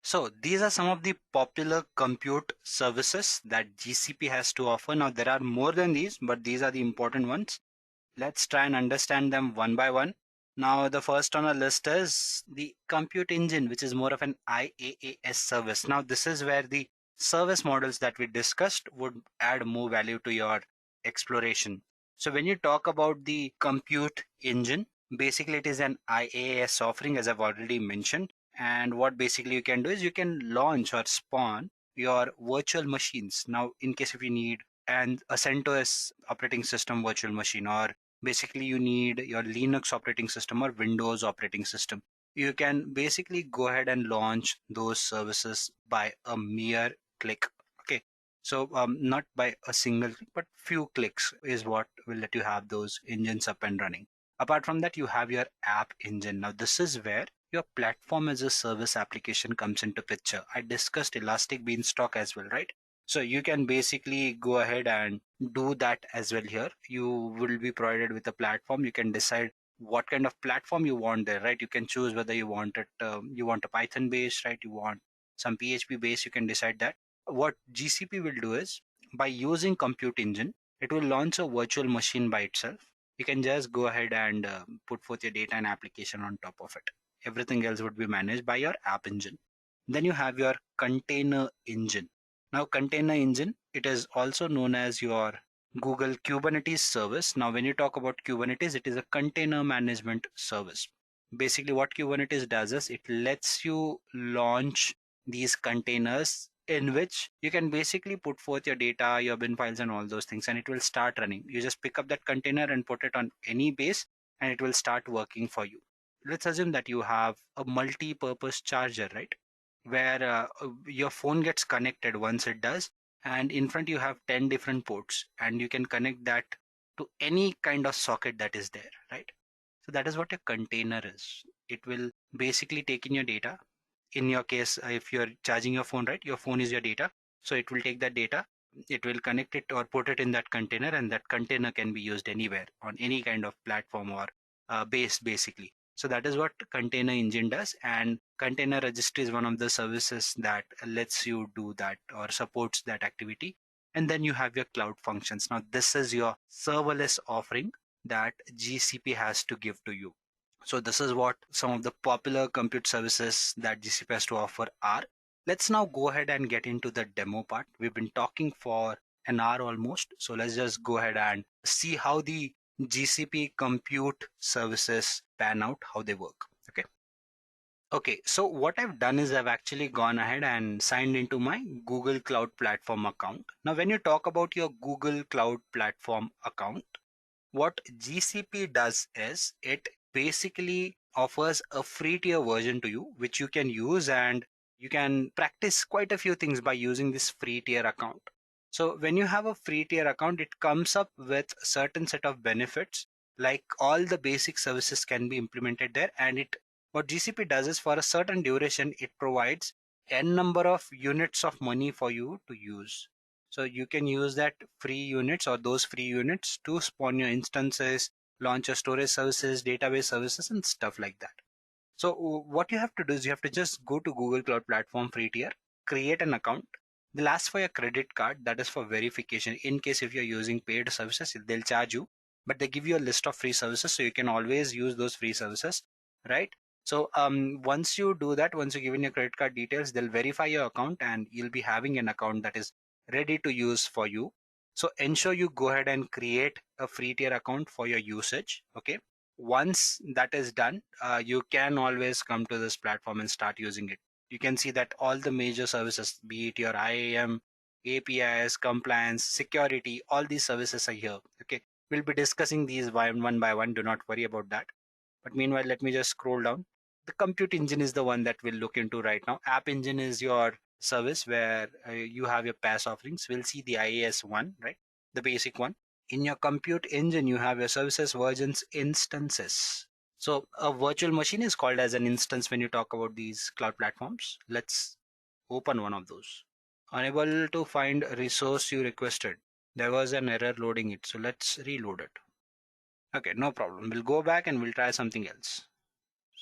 So these are some of the popular compute services that GCP has to offer. Now there are more than these, but these are the important ones. Let's try and understand them one by one. Now the first on our list is the compute engine, which is more of an IaaS service. Now this is where the service models that we discussed would add more value to your exploration. So when you talk about the compute engine, basically it is an IaaS offering, as I've already mentioned. And what basically you can do is you can launch or spawn your virtual machines. Now, in case if you need a CentOS operating system virtual machine, or basically you need your Linux operating system or Windows operating system, you can basically go ahead and launch those services by a mere click. Okay. So not by a single click, but few clicks is what will let you have those engines up and running. Apart from that, you have your app engine. Now this is where your platform as a service application comes into picture. I discussed Elastic Beanstalk as well, right? So you can basically go ahead and do that as well here. You will be provided with a platform. You can decide what kind of platform you want there, right? You can choose whether you want it, you want a Python based, right? You want some PHP based, you can decide that. What GCP will do is, by using Compute Engine, it will launch a virtual machine by itself. You can just go ahead and put forth your data and application on top of it. Everything else would be managed by your app engine. Then you have your container engine. Now, container engine, it is also known as your Google Kubernetes service. Now, when you talk about Kubernetes, it is a container management service. Basically, what Kubernetes does is it lets you launch these containers in which you can basically put forth your data, your bin files, and all those things, and it will start running. You just pick up that container and put it on any base, and it will start working for you. Let's assume that you have a multi-purpose charger, right? Where your phone gets connected once it does, and in front you have 10 different ports, and you can connect that to any kind of socket that is there, right? So that is what a container is. It will basically take in your data. In your case, if you're charging your phone, right, your phone is your data. So it will take that data, it will connect it or put it in that container, and that container can be used anywhere on any kind of platform or base, basically. So that is what container engine does, and container registry is one of the services that lets you do that or supports that activity. And then you have your cloud functions. Now this is your serverless offering that GCP has to give to you. So this is what some of the popular compute services that GCP has to offer are. Let's now go ahead and get into the demo part. We've been talking for an hour almost. So let's just go ahead and see how the GCP compute services pan out, how they work. Okay. Okay, so what I've done is I've actually gone ahead and signed into my Google Cloud Platform account. Now, when you talk about your Google Cloud Platform account, what GCP does is it basically offers a free tier version to you, which you can use, and you can practice quite a few things by using this free tier account. So when you have a free tier account, it comes up with a certain set of benefits, like all the basic services can be implemented there. And it, what GCP does is, for a certain duration, it provides n number of units of money for you to use. So you can use that free units or those free units to spawn your instances, launch your storage services, database services, and stuff like that. So what you have to do is you have to just go to Google Cloud Platform free tier, create an account. They'll ask for your credit card. That is for verification. In case if you're using paid services, they'll charge you, but they give you a list of free services, so you can always use those free services, right? So once you do that, once you give in your credit card details, they'll verify your account, and you'll be having an account that is ready to use for you. So ensure you go ahead and create a free tier account for your usage. Okay. Once that is done, you can always come to this platform and start using it. You can see that all the major services, be it your IAM, APIs, compliance, security, all these services are here. Okay. We'll be discussing these one by one. Do not worry about that. But meanwhile, let me just scroll down. The compute engine is the one that we'll look into right now. App engine is your service where you have your PaaS offerings. We'll see the IaaS one, right? The basic one. In your compute engine, you have your services, versions, instances. So a virtual machine is called as an instance when you talk about these cloud platforms. Let's open one of those. Unable to find a resource you requested. There was an error loading it. So let's reload it. Okay, no problem. We'll go back and we'll try something else.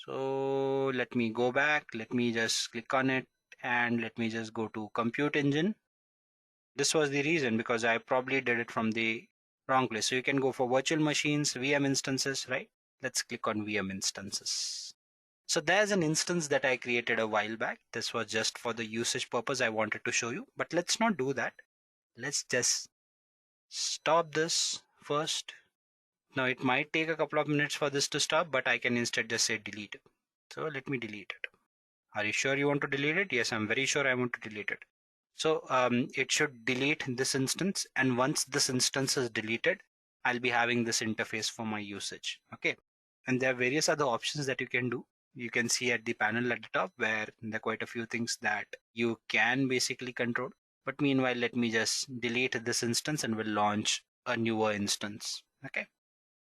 So let me go back. Let me just click on it and let me just go to compute engine. This was the reason, because I probably did it from the wrong place. So you can go for virtual machines, VM instances, right? Let's click on VM instances. So there's an instance that I created a while back. This was just for the usage purpose I wanted to show you, but let's not do that. Let's just stop this first. Now it might take a couple of minutes for this to stop, but I can instead just say delete. So let me delete it. Are you sure you want to delete it? Yes, I'm very sure I want to delete it. So it should delete this instance, and once this instance is deleted, I'll be having this interface for my usage. Okay. And there are various other options that you can do. You can see at the panel at the top where there are quite a few things that you can basically control. But meanwhile, let me just delete this instance and we'll launch a newer instance. Okay.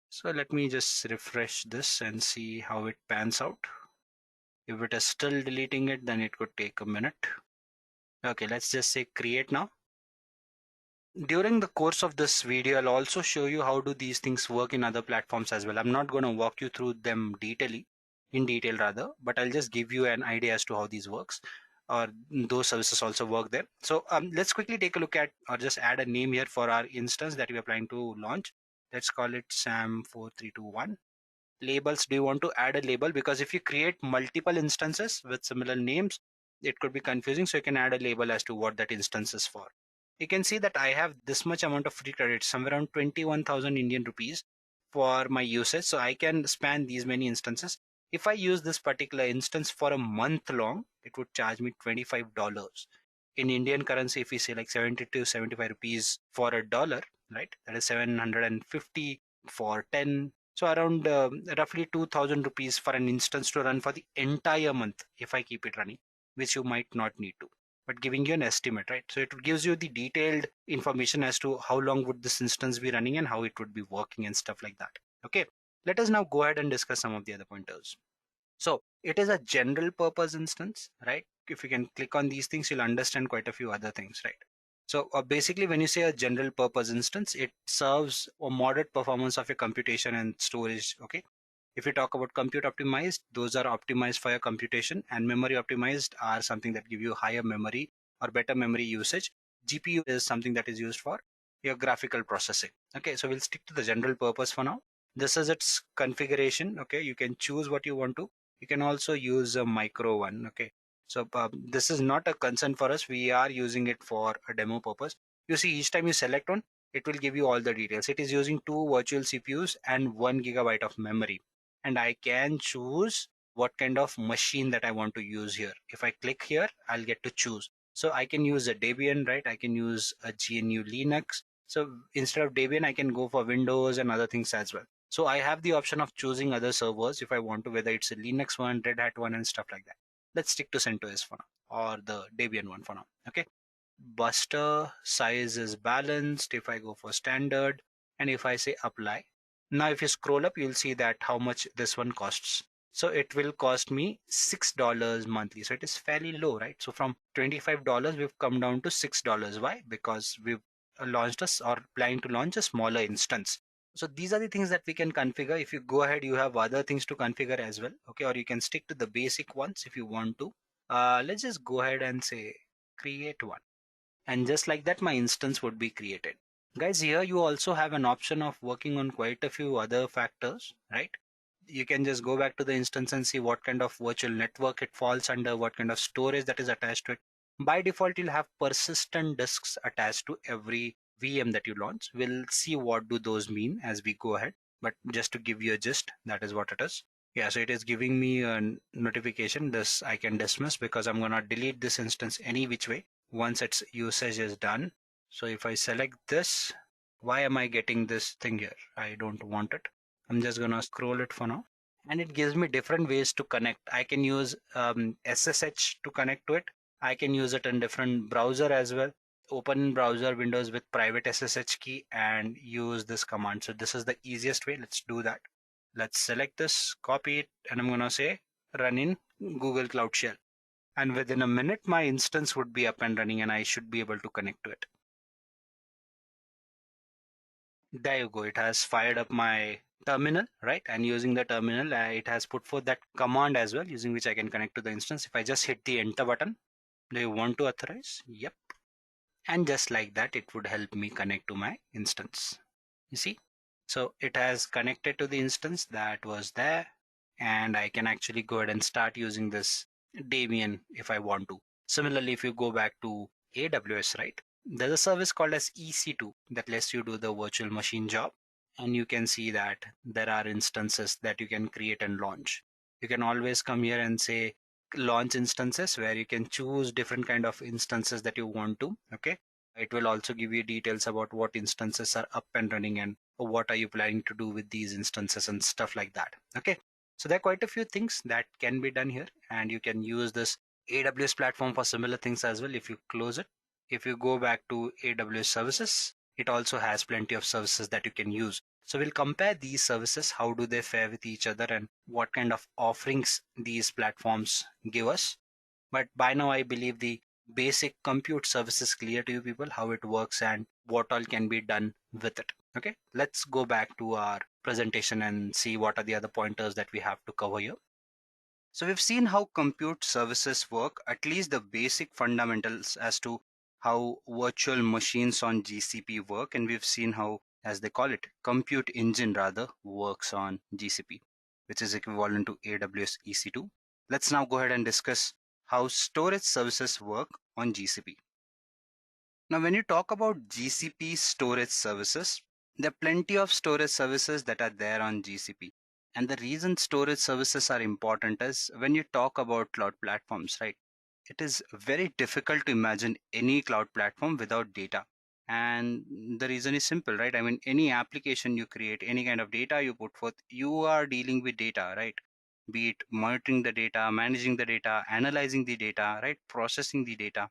So let me just refresh this and see how it pans out. If it is still deleting it, then it could take a minute. Okay, let's just say create now. during the course of this video, I'll also show you how do these things work in other platforms as well. I'm not going to walk you through them in detail rather, but I'll just give you an idea as to how these works, or those services also work there. So let's quickly take a look at, or just add a name here for our instance that we are planning to launch. Let's call it SAM4321. Labels, do you want to add a label? Because if you create multiple instances with similar names, it could be confusing. So you can add a label as to what that instance is for. You can see that I have this much amount of free credit, somewhere around 21,000 Indian rupees for my usage. So I can span these many instances. If I use this particular instance for a month long, it would charge me $25. In Indian currency, if we say like 70 to 75 rupees for a dollar, right? That is 750 for 10. So around roughly 2000 rupees for an instance to run for the entire month if I keep it running, which you might not need to. But giving you an estimate, right? So it gives you the detailed information as to how long would this instance be running and how it would be working and stuff like that. Okay, let us now go ahead and discuss some of the other pointers. So it is a general purpose instance, right? If you can click on these things, you'll understand quite a few other things, right? So basically, when you say a general purpose instance, it serves a moderate performance of your computation and storage. Okay. If you talk about compute optimized, those are optimized for your computation, and memory optimized are something that give you higher memory or better memory usage. GPU is something that is used for your graphical processing. Okay. So we'll stick to the general purpose for now. This is its configuration. Okay. You can choose what you want to. You can also use a micro one. Okay. So this is not a concern for us. We are using it for a demo purpose. You see, each time you select one, it will give you all the details. It is using 2 virtual CPUs and 1 GB of memory. And I can choose what kind of machine that I want to use here. If I click here, I'll get to choose. So I can use a Debian, right? I can use a GNU Linux. So instead of Debian, I can go for Windows and other things as well. So I have the option of choosing other servers if I want to, whether it's a Linux one, Red Hat one, and stuff like that. Let's stick to CentOS for now, or the Debian one for now. Okay. Buster size is balanced if I go for standard, and if I say apply. Now if you scroll up, you'll see that how much this one costs. So it will cost me $6 monthly. So it is fairly low, right? So from $25, we've come down to $6. Why? Because we've launched us or planning to launch a smaller instance. So these are the things that we can configure. If you go ahead, you have other things to configure as well. Okay, or you can stick to the basic ones if you want to. Let's just go ahead and say create one. And just like that, my instance would be created. Guys, here you also have an option of working on quite a few other factors, right? You can just go back to the instance and see what kind of virtual network it falls under, what kind of storage that is attached to it. By default, you'll have persistent disks attached to every VM that you launch. We'll see what do those mean as we go ahead. But just to give you a gist, that is what it is. Yeah, so it is giving me a notification. This I can dismiss because I'm going to delete this instance any which way once its usage is done. So if I select this, why am I getting this thing here? I don't want it. I'm just going to scroll it for now. And it gives me different ways to connect. I can use SSH to connect to it. I can use it in different browser as well. Open browser windows with private SSH key and use this command. So this is the easiest way. Let's do that. Let's select this, copy it, and I'm going to say run in Google Cloud Shell. And within a minute, my instance would be up and running and I should be able to connect to it. There you go. It has fired up my terminal, right? And using the terminal, it has put forth that command as well, using which I can connect to the instance. If I just hit the enter button, do you want to authorize? Yep. And just like that, it would help me connect to my instance. You see? So it has connected to the instance that was there. And I can actually go ahead and start using this Debian if I want to. Similarly, if you go back to AWS, right? There's a service called as EC2 that lets you do the virtual machine job. And you can see that there are instances that you can create and launch. You can always come here and say launch instances where you can choose different kind of instances that you want to. Okay. It will also give you details about what instances are up and running and what are you planning to do with these instances and stuff like that. Okay. So there are quite a few things that can be done here, and you can use this AWS platform for similar things as well. If you close it, if you go back to AWS services, it also has plenty of services that you can use. So we'll compare these services. How do they fare with each other and what kind of offerings these platforms give us? But by now, I believe the basic compute service is clear to you people, how it works and what all can be done with it. Okay, let's go back to our presentation and see what are the other pointers that we have to cover here. So we've seen how compute services work, at least the basic fundamentals as to how virtual machines on GCP work, and we've seen how, as they call it, compute engine rather, works on GCP, which is equivalent to AWS EC2. Let's now go ahead and discuss how storage services work on GCP. Now, when you talk about GCP storage services, there are plenty of storage services that are there on GCP. And the reason storage services are important is when you talk about cloud platforms, right? It is very difficult to imagine any cloud platform without data. And the reason is simple, right? I mean, any application you create, any kind of data you put forth, you are dealing with data, right? Be it monitoring the data, managing the data, analyzing the data, right? Processing the data,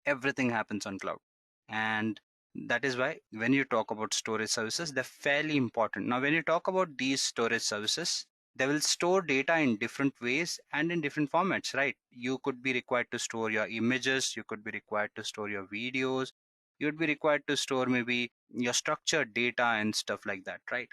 everything happens on cloud. And that is why when you talk about storage services, they're fairly important. Now when you talk about these storage services, they will store data in different ways and in different formats, right? You could be required to store your images, you could be required to store your videos, you'd be required to store maybe your structured data and stuff like that, right?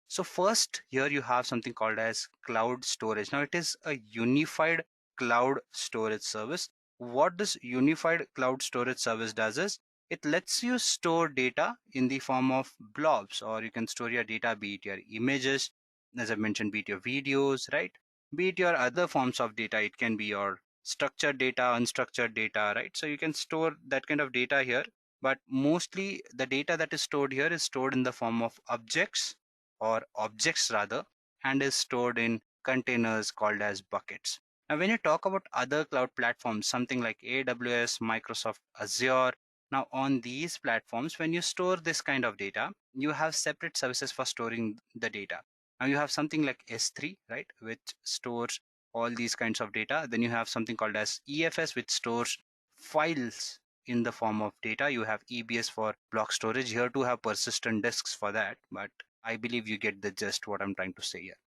So first, here you have something called as cloud storage. Now it is a unified cloud storage service. What this unified cloud storage service does is it lets you store data in the form of blobs, or you can store your data, be it your images, as I mentioned, be it your videos, right? Be it your other forms of data. It can be your structured data, unstructured data, right? So you can store that kind of data here. But mostly the data that is stored here is stored in the form of objects, or objects rather, and is stored in containers called as buckets. Now, when you talk about other cloud platforms, something like AWS, Microsoft Azure, now on these platforms, when you store this kind of data, you have separate services for storing the data. Now you have something like S3, right, which stores all these kinds of data. Then you have something called as EFS, which stores files in the form of data. You have EBS for block storage. Here to have persistent disks for that, but I believe you get the gist what I'm trying to say here.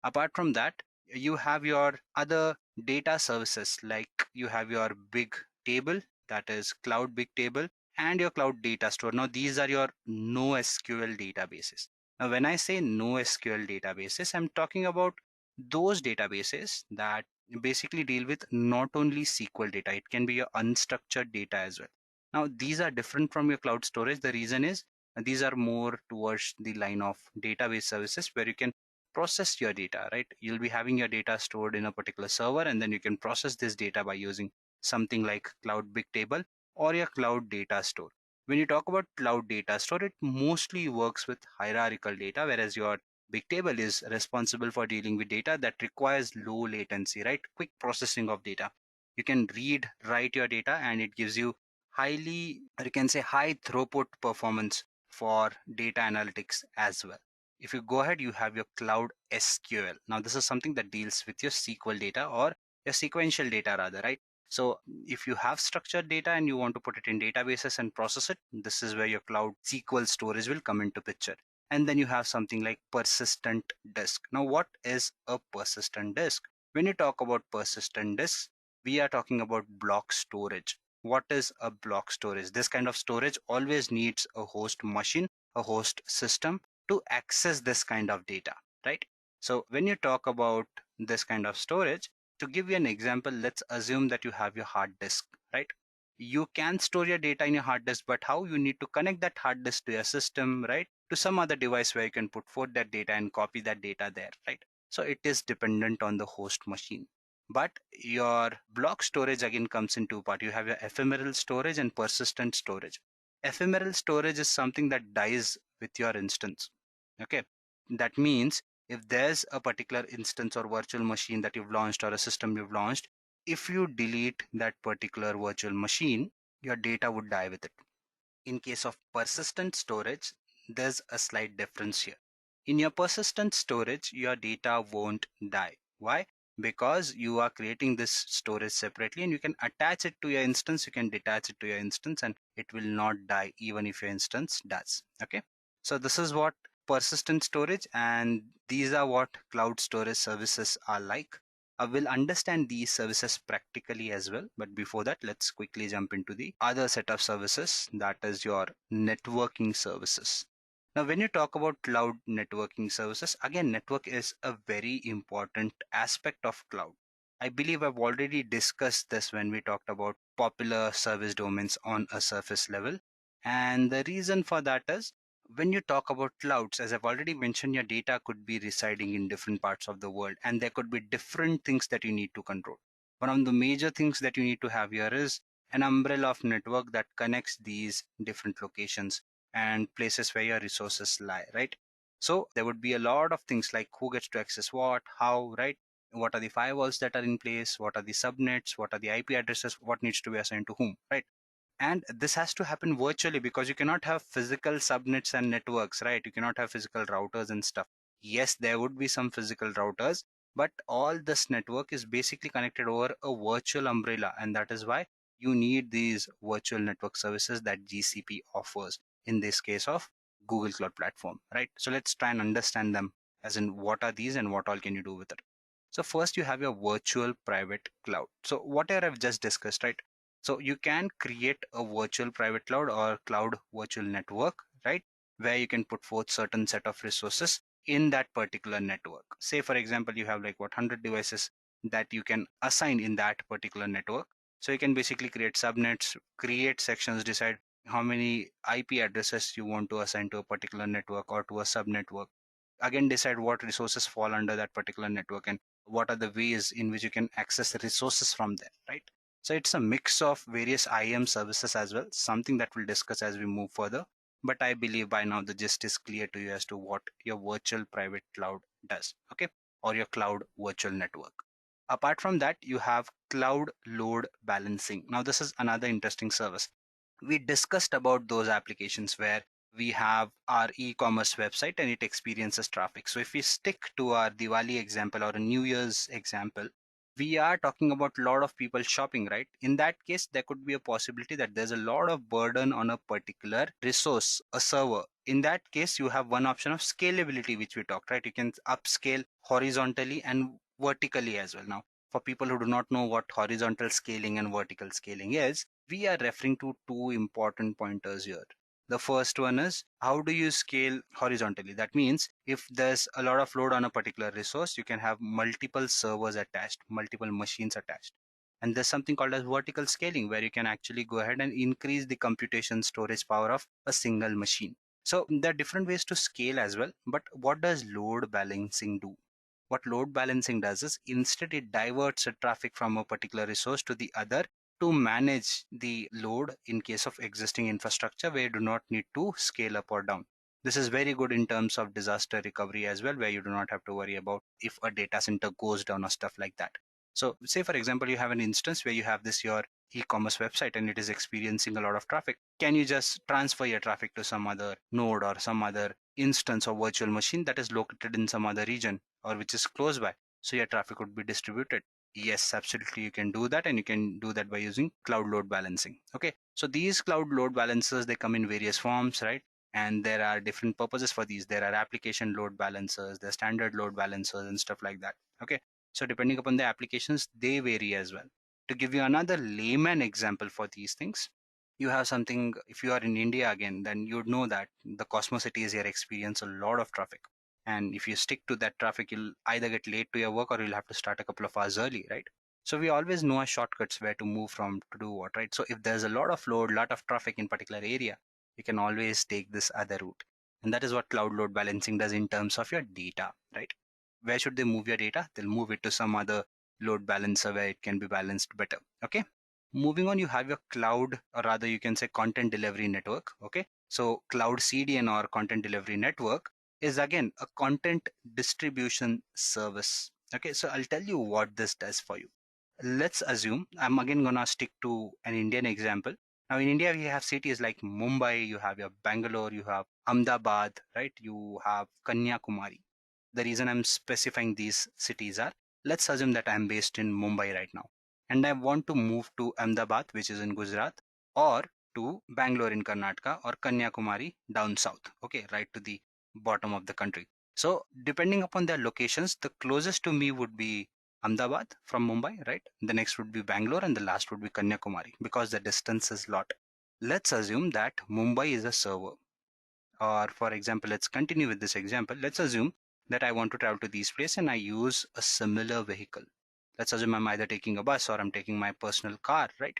Apart from that, you have your other data services, like you have your big table, that is cloud big table, and your cloud data store. Now these are your NoSQL databases. Now when I say NoSQL databases, I'm talking about those databases that basically deal with not only SQL data, it can be your unstructured data as well. Now these are different from your cloud storage. The reason is these are more towards the line of database services where you can process your data, right? You'll be having your data stored in a particular server, and then you can process this data by using something like cloud big table or your cloud data store. When you talk about cloud data store, it mostly works with hierarchical data, whereas your big table is responsible for dealing with data that requires low latency, right? Quick processing of data. You can read, write your data, and it gives you highly, or you can say high throughput performance for data analytics as well. If you go ahead, you have your cloud SQL. Now this is something that deals with your SQL data, or your sequential data rather, right? So if you have structured data and you want to put it in databases and process it, this is where your cloud SQL storage will come into picture. And then you have something like persistent disk. Now what is a persistent disk? When you talk about persistent disks, we are talking about block storage. What is a block storage? This kind of storage always needs a host machine, a host system to access this kind of data, right? So when you talk about this kind of storage, to give you an example, let's assume that you have your hard disk, right? You can store your data in your hard disk, but how? You need to connect that hard disk to your system, right? To some other device where you can put forth that data and copy that data there, right? So it is dependent on the host machine. But your block storage again comes in two parts. You have your ephemeral storage and persistent storage. Ephemeral storage is something that dies with your instance. Okay. That means if there's a particular instance or virtual machine that you've launched, or a system you've launched, if you delete that particular virtual machine, your data would die with it. In case of persistent storage, there's a slight difference here. In your persistent storage, your data won't die. Why? Because you are creating this storage separately, and you can attach it to your instance, you can detach it to your instance, and it will not die even if your instance does. Okay. So this is what persistent storage, and these are what cloud storage services are like. We'll understand these services practically as well. But before that, let's quickly jump into the other set of services, that is your networking services. Now, when you talk about cloud networking services, again, network is a very important aspect of cloud. I believe I've already discussed this when we talked about popular service domains on a surface level. And the reason for that is when you talk about clouds, as I've already mentioned, your data could be residing in different parts of the world, and there could be different things that you need to control. One of the major things that you need to have here is an umbrella of network that connects these different locations and places where your resources lie, right? So there would be a lot of things like who gets to access what, how, right? What are the firewalls that are in place? What are the subnets? What are the IP addresses? What needs to be assigned to whom, right? And this has to happen virtually because you cannot have physical subnets and networks, right? You cannot have physical routers and stuff. Yes, there would be some physical routers, but all this network is basically connected over a virtual umbrella. And that is why you need these virtual network services that GCP offers, in this case of Google Cloud Platform, right? So let's try and understand them, as in what are these and what all can you do with it. So first you have your virtual private cloud. So whatever I've just discussed, right? So you can create a virtual private cloud or cloud virtual network, right? Where you can put forth certain set of resources in that particular network. Say, for example, you have like 100 devices that you can assign in that particular network. So you can basically create subnets, create sections, decide how many IP addresses you want to assign to a particular network or to a subnetwork. Again, decide what resources fall under that particular network and what are the ways in which you can access resources from there, right? So it's a mix of various IAM services as well, something that we'll discuss as we move further. But I believe by now the gist is clear to you as to what your virtual private cloud does, okay? Or your cloud virtual network. Apart from that, you have cloud load balancing. Now, this is another interesting service. We discussed about those applications where we have our e-commerce website and it experiences traffic. So if we stick to our Diwali example or a New Year's example, we are talking about a lot of people shopping, right? In that case, there could be a possibility that there's a lot of burden on a particular resource, a server. In that case, you have one option of scalability, which we talked, right? You can upscale horizontally and vertically as well. Now, for people who do not know what horizontal scaling and vertical scaling is, we are referring to two important pointers here. The first one is how do you scale horizontally? That means if there's a lot of load on a particular resource, you can have multiple servers attached, multiple machines attached. And there's something called as vertical scaling where you can actually go ahead and increase the computation storage power of a single machine. So there are different ways to scale as well. But what does load balancing do? What load balancing does is instead it diverts the traffic from a particular resource to the other to manage the load in case of existing infrastructure where you do not need to scale up or down. This is very good in terms of disaster recovery as well, where you do not have to worry about if a data center goes down or stuff like that. So say for example, you have an instance where you have this your e-commerce website and it is experiencing a lot of traffic. Can you just transfer your traffic to some other node or some other instance or virtual machine that is located in some other region or which is close by? So your traffic would be distributed. Yes, absolutely. You can do that, and you can do that by using cloud load balancing. Okay. So these cloud load balancers, they come in various forms, right? And there are different purposes for these. There are application load balancers, there are standard load balancers, and stuff like that. Okay. So depending upon the applications, they vary as well. To give you another layman example for these things, you have something, if you are in India again, then you'd know that the Cosmos cities here experience a lot of traffic. And if you stick to that traffic, you'll either get late to your work or you'll have to start a couple of hours early, right? So we always know our shortcuts where to move from to do what, right? So if there's a lot of load, lot of traffic in particular area, you can always take this other route. And that is what cloud load balancing does in terms of your data, right? Where should they move your data? They'll move it to some other load balancer where it can be balanced better. Okay. Moving on, you have your cloud, or rather you can say content delivery network. Okay. So cloud CDN or content delivery network is again a content distribution service. Okay. So I'll tell you what this does for you. Let's assume I'm again gonna stick to an Indian example. Now in India, we have cities like Mumbai, you have your Bangalore, you have Ahmedabad, right? You have Kanyakumari. The reason I'm specifying these cities are, let's assume that I'm based in Mumbai right now and I want to move to Ahmedabad, which is in Gujarat, or to Bangalore in Karnataka, or Kanyakumari down south, okay, right to the bottom of the country. So depending upon their locations, the closest to me would be Ahmedabad from Mumbai, right? The next would be Bangalore, and the last would be Kanyakumari because the distance is lot. Let's assume that Mumbai is a server. Or for example, let's continue with this example. Let's assume that I want to travel to these places and I use a similar vehicle. Let's assume I'm either taking a bus or I'm taking my personal car, right?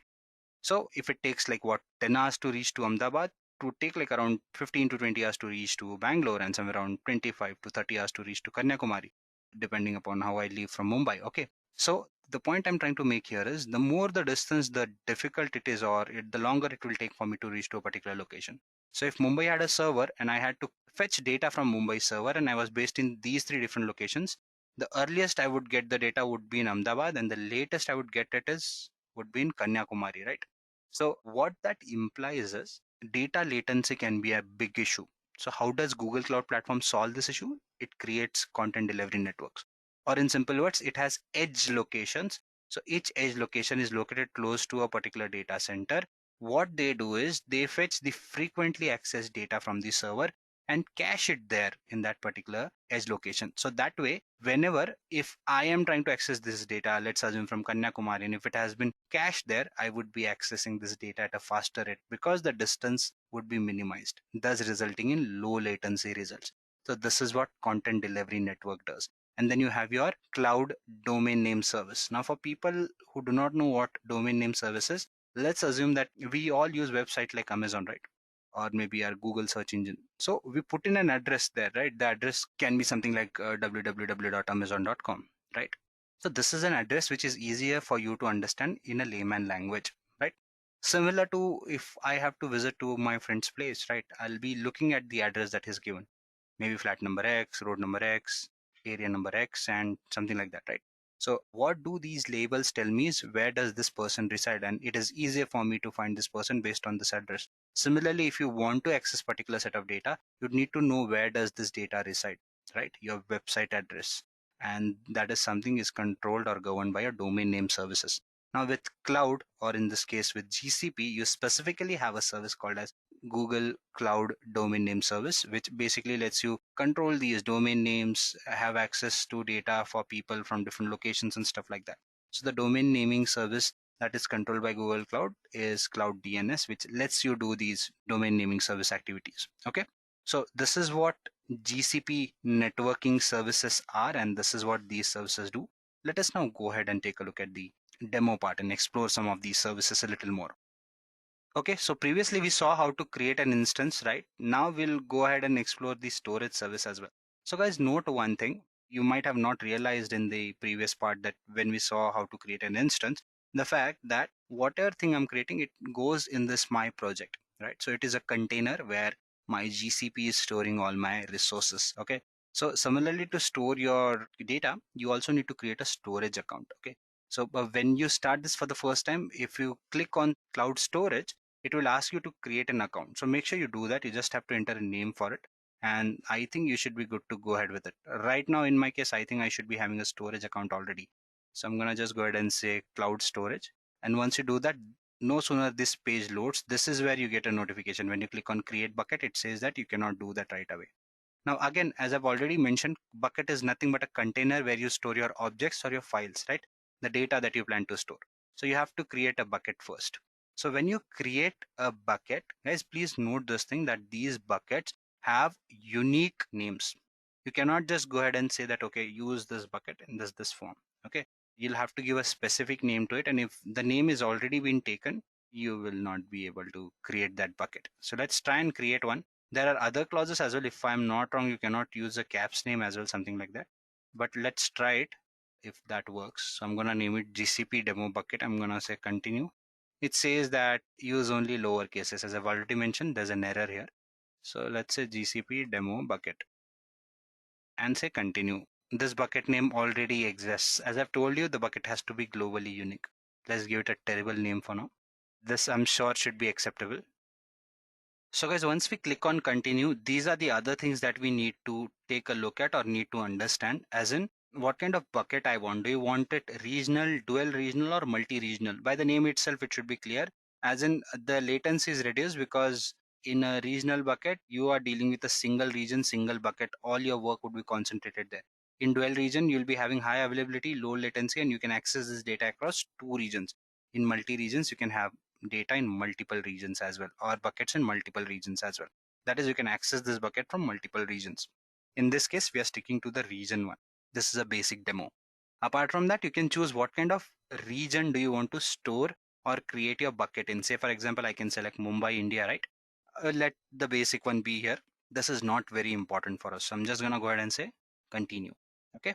So if it takes like what 10 hours to reach to Ahmedabad, it would take like around 15 to 20 hours to reach to Bangalore and somewhere around 25 to 30 hours to reach to Kanyakumari, depending upon how I leave from Mumbai. Okay. So the point I'm trying to make here is the more the distance, the difficult it is, or the longer it will take for me to reach to a particular location. So if Mumbai had a server and I had to fetch data from Mumbai server and I was based in these three different locations, the earliest I would get the data would be in Ahmedabad and the latest I would get it is would be in Kanyakumari, right? So what that implies is data latency can be a big issue. So how does Google Cloud Platform solve this issue? It creates content delivery networks. Or in simple words, it has edge locations. So each edge location is located close to a particular data center. What they do is they fetch the frequently accessed data from the server and cache it there in that particular edge location. So that way, whenever if I am trying to access this data, let's assume from Kanyakumari, and if it has been cached there, I would be accessing this data at a faster rate because the distance would be minimized, thus resulting in low latency results. So this is what content delivery network does. And then you have your cloud domain name service. Now, for people who do not know what domain name service is, let's assume that we all use website like Amazon, right? Or maybe our Google search engine. So we put in an address there, right? The address can be something like www.amazon.com, right? So this is an address which is easier for you to understand in a layman language, right? Similar to if I have to visit to my friend's place, right? I'll be looking at the address that is given, maybe flat number X, road number X, area number X, and something like that, right? So what do these labels tell me is where does this person reside, and it is easier for me to find this person based on this address. Similarly, if you want to access particular set of data, you'd need to know where does this data reside, right? Your website address, and that is something is controlled or governed by your domain name services. Now with cloud, or in this case with GCP, you specifically have a service called as Google Cloud Domain Name Service, which basically lets you control these domain names, have access to data for people from different locations and stuff like that. So the domain naming service that is controlled by Google Cloud is Cloud DNS, which lets you do these domain naming service activities. Okay. So this is what GCP networking services are, and this is what these services do. Let us now go ahead and take a look at the demo part and explore some of these services a little more. Okay, so previously we saw how to create an instance, right? Now we'll go ahead and explore the storage service as well. So guys, note one thing. You might have not realized in the previous part that when we saw how to create an instance, the fact that whatever thing I'm creating, it goes in this my project, right? So it is a container where my GCP is storing all my resources. Okay. So similarly, to store your data, you also need to create a storage account. Okay. So when you start this for the first time, if you click on cloud storage, it will ask you to create an account. So make sure you do that. You just have to enter a name for it. And I think you should be good to go ahead with it. Right now, in my case, I think I should be having a storage account already. So I'm going to just go ahead and say cloud storage. And once you do that, no sooner this page loads, this is where you get a notification. When you click on create bucket, it says that you cannot do that right away. Now, again, as I've already mentioned, bucket is nothing but a container where you store your objects or your files, right? The data that you plan to store. So you have to create a bucket first. So when you create a bucket, guys, please note this thing that these buckets have unique names. You cannot just go ahead and say that, okay, use this bucket in this form. Okay. You'll have to give a specific name to it. And if the name is already been taken, you will not be able to create that bucket. So let's try and create one. There are other clauses as well. If I'm not wrong, you cannot use a caps name as well, something like that. But let's try it if that works. So I'm going to name it GCP demo bucket. I'm going to say continue. It says that use only lower cases. As I've already mentioned, there's an error here. So let's say GCP demo bucket and say continue. This bucket name already exists. As I've told you, the bucket has to be globally unique. Let's give it a terrible name for now. This I'm sure should be acceptable. So guys, once we click on continue, these are the other things that we need to take a look at or need to understand, as in what kind of bucket I want. Do you want it regional, dual regional, or multi-regional? By the name itself, it should be clear, as in the latency is reduced because in a regional bucket, you are dealing with a single region, single bucket. All your work would be concentrated there. In dual region, you'll be having high availability, low latency, and you can access this data across two regions. In multi regions, you can have data in multiple regions as well, or buckets in multiple regions as well. That is, you can access this bucket from multiple regions. In this case, we are sticking to the region one. This is a basic demo. Apart from that, you can choose what kind of region do you want to store or create your bucket in. Say, for example, I can select Mumbai, India, right? Let the basic one be here. This is not very important for us. So I'm just going to go ahead and say continue. Okay.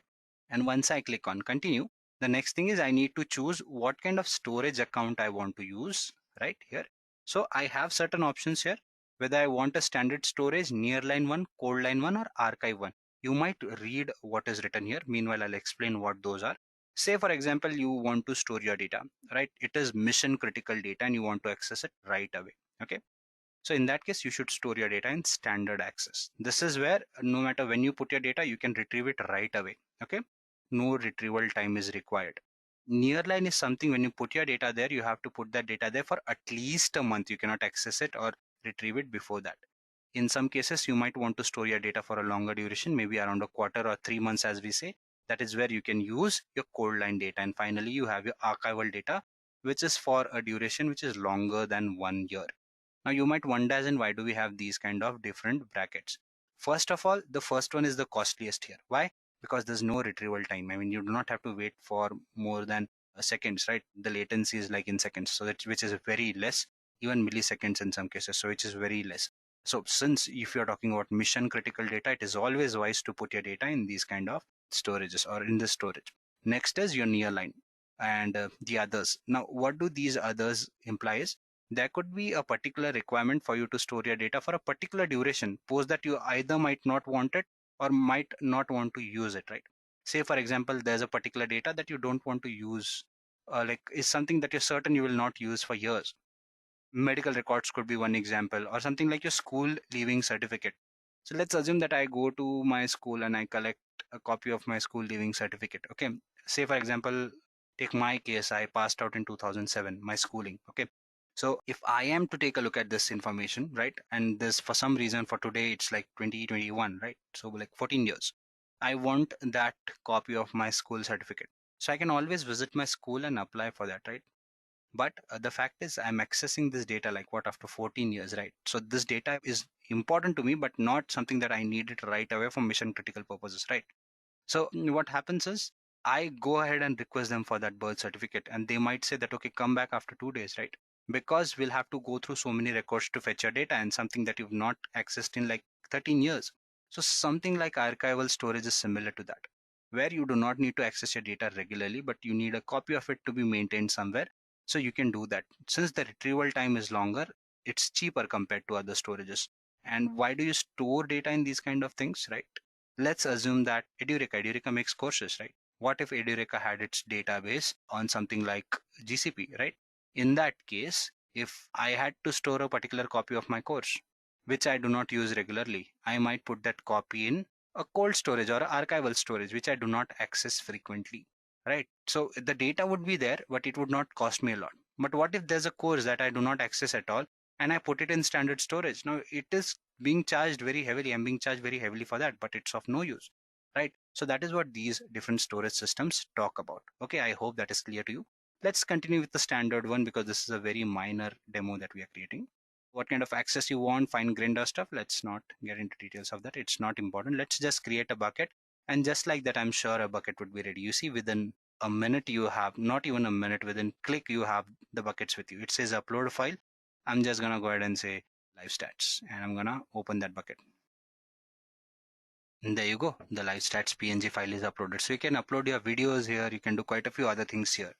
And once I click on continue, the next thing is I need to choose what kind of storage account I want to use right here. So I have certain options here, whether I want a standard storage, nearline one, cold line one, or archive one. You might read what is written here. Meanwhile, I'll explain what those are. Say, for example, you want to store your data, right? It is mission critical data and you want to access it right away. Okay. So in that case, you should store your data in standard access. This is where no matter when you put your data, you can retrieve it right away. Okay. No retrieval time is required. Nearline is something when you put your data there, you have to put that data there for at least a month. You cannot access it or retrieve it before that. In some cases, you might want to store your data for a longer duration, maybe around a quarter or 3 months, as we say. That is where you can use your cold line data. And finally, you have your archival data, which is for a duration which is longer than 1 year. Now you might wonder as in why do we have these kind of different brackets? First of all, the first one is the costliest here. Why? Because there's no retrieval time. I mean, you do not have to wait for more than seconds, right? The latency is like in seconds, so that which is very less, even milliseconds in some cases, so which is very less. So since if you're talking about mission critical data, it is always wise to put your data in these kind of storages or in the storage. Next is your nearline and the others. Now, what do these others imply is there could be a particular requirement for you to store your data for a particular duration. Suppose that you either might not want it or might not want to use it, right? Say, for example, there's a particular data that you don't want to use, like is something that you're certain you will not use for years. Medical records could be one example, or something like your school leaving certificate. So let's assume that I go to my school and I collect a copy of my school leaving certificate. Okay. Say, for example, take my case, I passed out in 2007, my schooling. Okay. So if I am to take a look at this information, right, and this for some reason for today it's like 2021, right? So like 14 years. I want that copy of my school certificate. So I can always visit my school and apply for that, right? But the fact is I'm accessing this data like what after 14 years, right? So this data is important to me, but not something that I need it right away for mission critical purposes, right? So what happens is I go ahead and request them for that birth certificate, and they might say that, okay, come back after 2 days, right? Because we'll have to go through so many records to fetch your data and something that you've not accessed in like 13 years. So something like archival storage is similar to that, where you do not need to access your data regularly, but you need a copy of it to be maintained somewhere. So you can do that. Since the retrieval time is longer, it's cheaper compared to other storages. And why do you store data in these kind of things, right? Let's assume that Edureka makes courses, right? What if Edureka had its database on something like GCP, right? In that case, if I had to store a particular copy of my course, which I do not use regularly, I might put that copy in a cold storage or archival storage, which I do not access frequently, right? So the data would be there, but it would not cost me a lot. But what if there's a course that I do not access at all and I put it in standard storage? Now it is being charged very heavily. I'm being charged very heavily for that, but it's of no use, right? So that is what these different storage systems talk about. Okay, I hope that is clear to you. Let's continue with the standard one because this is a very minor demo that we are creating. What kind of access you want, fine grained or stuff, let's not get into details of that. It's not important. Let's just create a bucket. And just like that, I'm sure a bucket would be ready. You see, within a minute you have, not even a minute, within click you have the buckets with you. It says upload file. I'm just gonna go ahead and say live stats and I'm gonna open that bucket. And there you go, the live stats PNG file is uploaded. So you can upload your videos here, you can do quite a few other things here.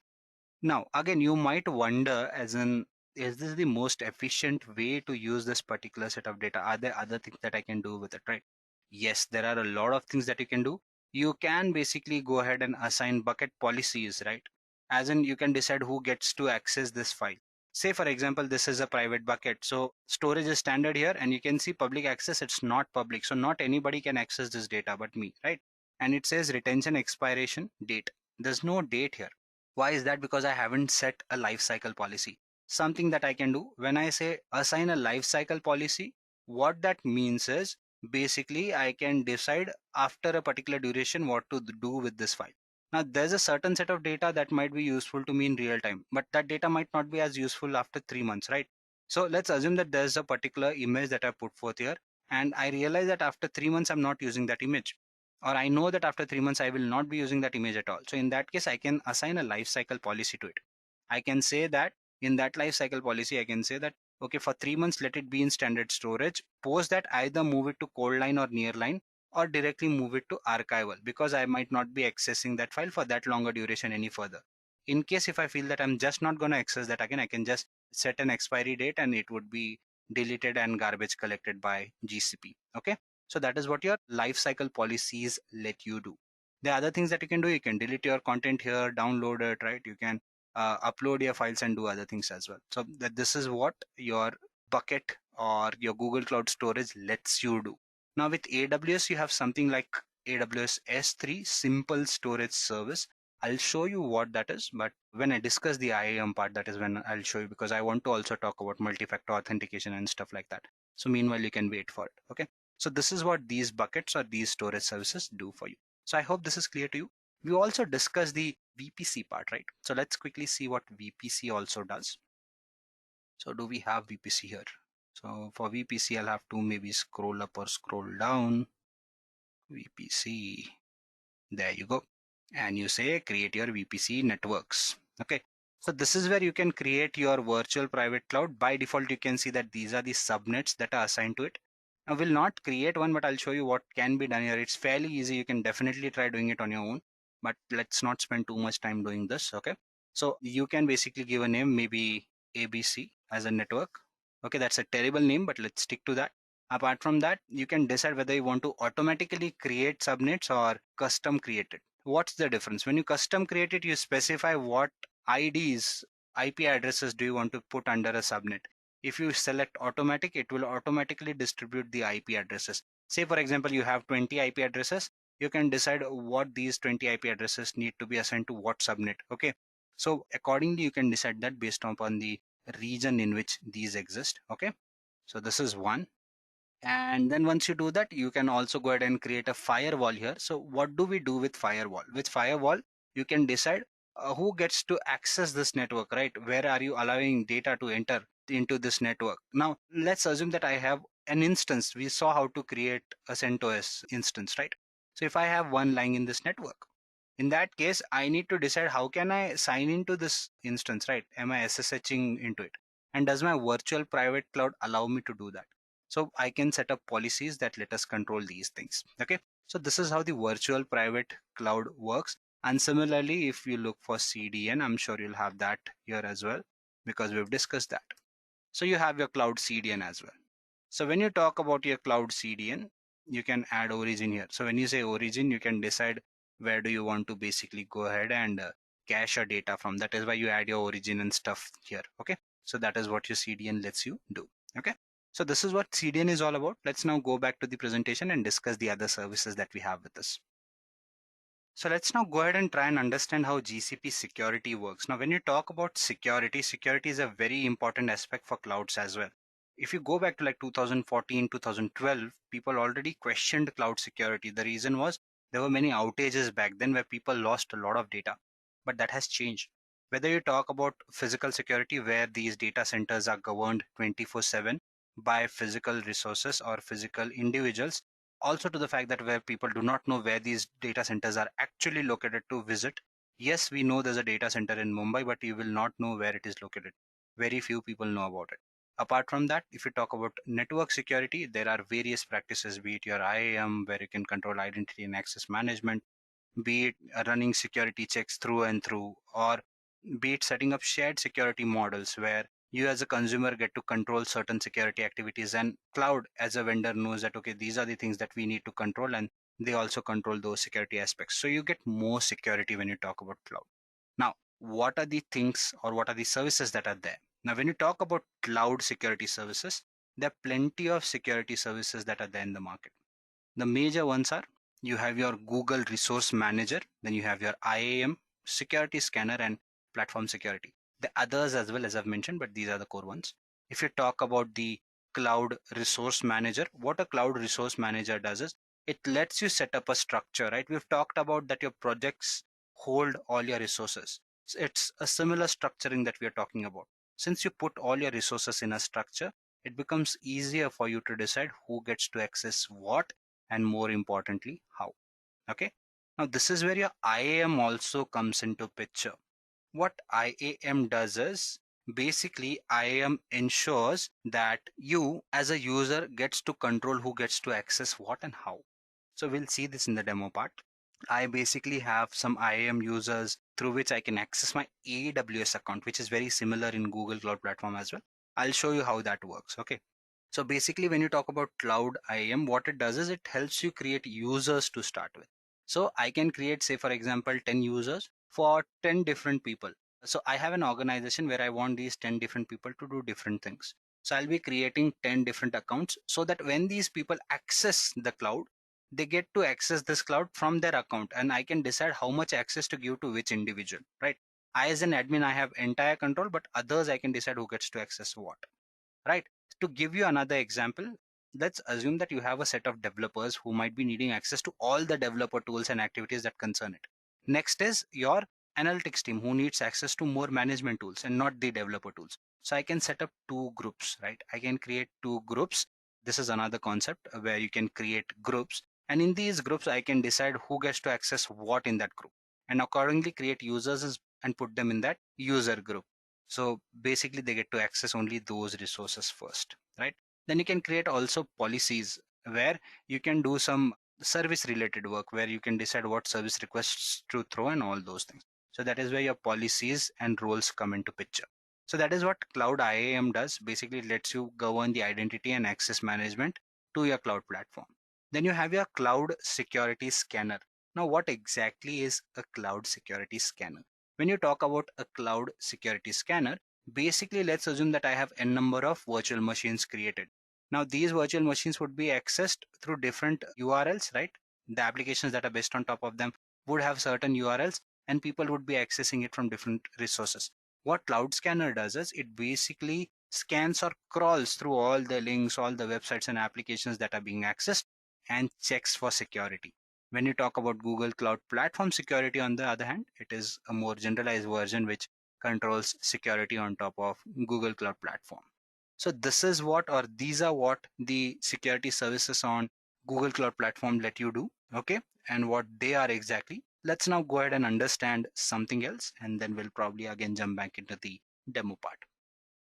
Now again, you might wonder as in, is this the most efficient way to use this particular set of data? Are there other things that I can do with it, right? Yes, there are a lot of things that you can do. You can basically go ahead and assign bucket policies, right? As in you can decide who gets to access this file. Say for example, this is a private bucket. So storage is standard here and you can see public access. It's not public. So not anybody can access this data but me, right? And it says retention expiration date. There's no date here. Why is that? Because I haven't set a life cycle policy. Something that I can do when I say assign a life cycle policy, what that means is basically I can decide after a particular duration what to do with this file. Now there's a certain set of data that might be useful to me in real time, but that data might not be as useful after 3 months, right? So let's assume that there's a particular image that I put forth here, and I realize that after 3 months I'm not using that image, or I know that after 3 months I will not be using that image at all. So in that case, I can assign a life cycle policy to it. I can say that in that life cycle policy, I can say that okay, for 3 months, let it be in standard storage. Post that, either move it to cold line or nearline, or directly move it to archival, because I might not be accessing that file for that longer duration any further. In case if I feel that I'm just not going to access that again, I can just set an expiry date and it would be deleted and garbage collected by GCP. Okay. So that is what your life cycle policies let you do. The other things that you can do, you can delete your content here, download it, right? You can upload your files and do other things as well. So that this is what your bucket or your Google Cloud Storage lets you do. Now with AWS, you have something like AWS S3 Simple Storage Service. I'll show you what that is, but when I discuss the IAM part, that is when I'll show you, because I want to also talk about multi-factor authentication and stuff like that. So meanwhile, you can wait for it. Okay. So this is what these buckets or these storage services do for you. So I hope this is clear to you. We also discussed the VPC part, right? So let's quickly see what VPC also does. So do we have VPC here? So for VPC, I'll have to maybe scroll up or scroll down. VPC, there you go. And you say create your VPC networks. Okay. So this is where you can create your virtual private cloud. By default, you can see that these are the subnets that are assigned to it. I will not create one, but I'll show you what can be done here. It's fairly easy. You can definitely try doing it on your own, but let's not spend too much time doing this. Okay. So you can basically give a name, maybe ABC as a network. Okay. That's a terrible name, but let's stick to that. Apart from that, you can decide whether you want to automatically create subnets or custom create it. What's the difference? When you custom create it, you specify what IDs, IP addresses do you want to put under a subnet. If you select automatic, it will automatically distribute the IP addresses. Say, for example, you have 20 IP addresses. You can decide what these 20 IP addresses need to be assigned to what subnet. Okay. So accordingly, you can decide that based upon the region in which these exist. Okay. So this is one. And then once you do that, you can also go ahead and create a firewall here. So what do we do with firewall? With firewall, you can decide who gets to access this network, right? Where are you allowing data to enter into this network? Now, let's assume that I have an instance. We saw how to create a CentOS instance, right? So if I have one lying in this network, in that case, I need to decide how can I sign into this instance, right? Am I SSHing into it? And does my virtual private cloud allow me to do that? So I can set up policies that let us control these things. Okay. So this is how the virtual private cloud works. And similarly, if you look for CDN, I'm sure you'll have that here as well, because we've discussed that. So you have your cloud CDN as well. So when you talk about your cloud CDN, you can add origin here. So when you say origin, you can decide where do you want to basically go ahead and cache your data from. That is why you add your origin and stuff here. Okay. So that is what your CDN lets you do. Okay. So this is what CDN is all about. Let's now go back to the presentation and discuss the other services that we have with us. So let's now go ahead and try and understand how GCP security works. Now, when you talk about security, security is a very important aspect for clouds as well. If you go back to like 2014, 2012, people already questioned cloud security. The reason was there were many outages back then where people lost a lot of data, but that has changed. Whether you talk about physical security, where these data centers are governed 24/7 by physical resources or physical individuals, also to the fact that where people do not know where these data centers are actually located to visit. Yes, we know there's a data center in Mumbai, but you will not know where it is located. Very few people know about it. Apart from that, if you talk about network security, there are various practices, be it your IAM, where you can control identity and access management, be it running security checks through and through, or be it setting up shared security models where you as a consumer get to control certain security activities, and cloud as a vendor knows that okay, these are the things that we need to control, and they also control those security aspects. So you get more security when you talk about cloud. Now, what are the things or what are the services that are there? Now, when you talk about cloud security services, there are plenty of security services that are there in the market. The major ones are, you have your Google Resource Manager, then you have your IAM, Security Scanner, and Platform Security. The others as well, as I've mentioned, but these are the core ones. If you talk about the Cloud Resource Manager. What a Cloud Resource Manager does is it lets you set up a structure, right? We've talked about that your projects hold all your resources. So it's a similar structuring that we are talking about. Since you put all your resources in a structure, it becomes easier for you to decide who gets to access what, and more importantly, how. Okay. Now this is where your IAM also comes into picture. What IAM does is basically IAM ensures that you as a user gets to control who gets to access what and how. So we'll see this in the demo part. I basically have some IAM users through which I can access my AWS account, which is very similar in Google Cloud Platform as well. I'll show you how that works. Okay. So basically, when you talk about Cloud IAM, what it does is it helps you create users to start with. So I can create, say, for example, 10 users for 10 different people. So I have an organization where I want these 10 different people to do different things. So I'll be creating 10 different accounts so that when these people access the cloud, they get to access this cloud from their account, and I can decide how much access to give to which individual, right? I as an admin, I have entire control, but others I can decide who gets to access what, right? To give you another example, let's assume that you have a set of developers who might be needing access to all the developer tools and activities that concern it. Next is your analytics team who needs access to more management tools and not the developer tools. So I can set up two groups, right? I can create two groups. This is another concept where you can create groups. And in these groups, I can decide who gets to access what in that group, and accordingly create users and put them in that user group. So basically they get to access only those resources first, right? Then you can create also policies where you can do some service related work where you can decide what service requests to throw and all those things. So that is where your policies and roles come into picture. So that is what Cloud IAM does. Basically, it lets you govern the identity and access management to your cloud platform. Then you have your Cloud Security Scanner. Now, what exactly is a Cloud Security Scanner? When you talk about a Cloud Security Scanner, basically let's assume that I have n number of virtual machines created. Now, these virtual machines would be accessed through different URLs, right? The applications that are based on top of them would have certain URLs, and people would be accessing it from different resources. What Cloud Scanner does is it basically scans or crawls through all the links, all the websites and applications that are being accessed, and checks for security. When you talk about Google Cloud Platform security, on the other hand, it is a more generalized version which controls security on top of Google Cloud Platform. So this is what, or these are what the security services on Google Cloud Platform let you do. Okay. And what they are exactly. Let's now go ahead and understand something else, and then we'll probably again jump back into the demo part.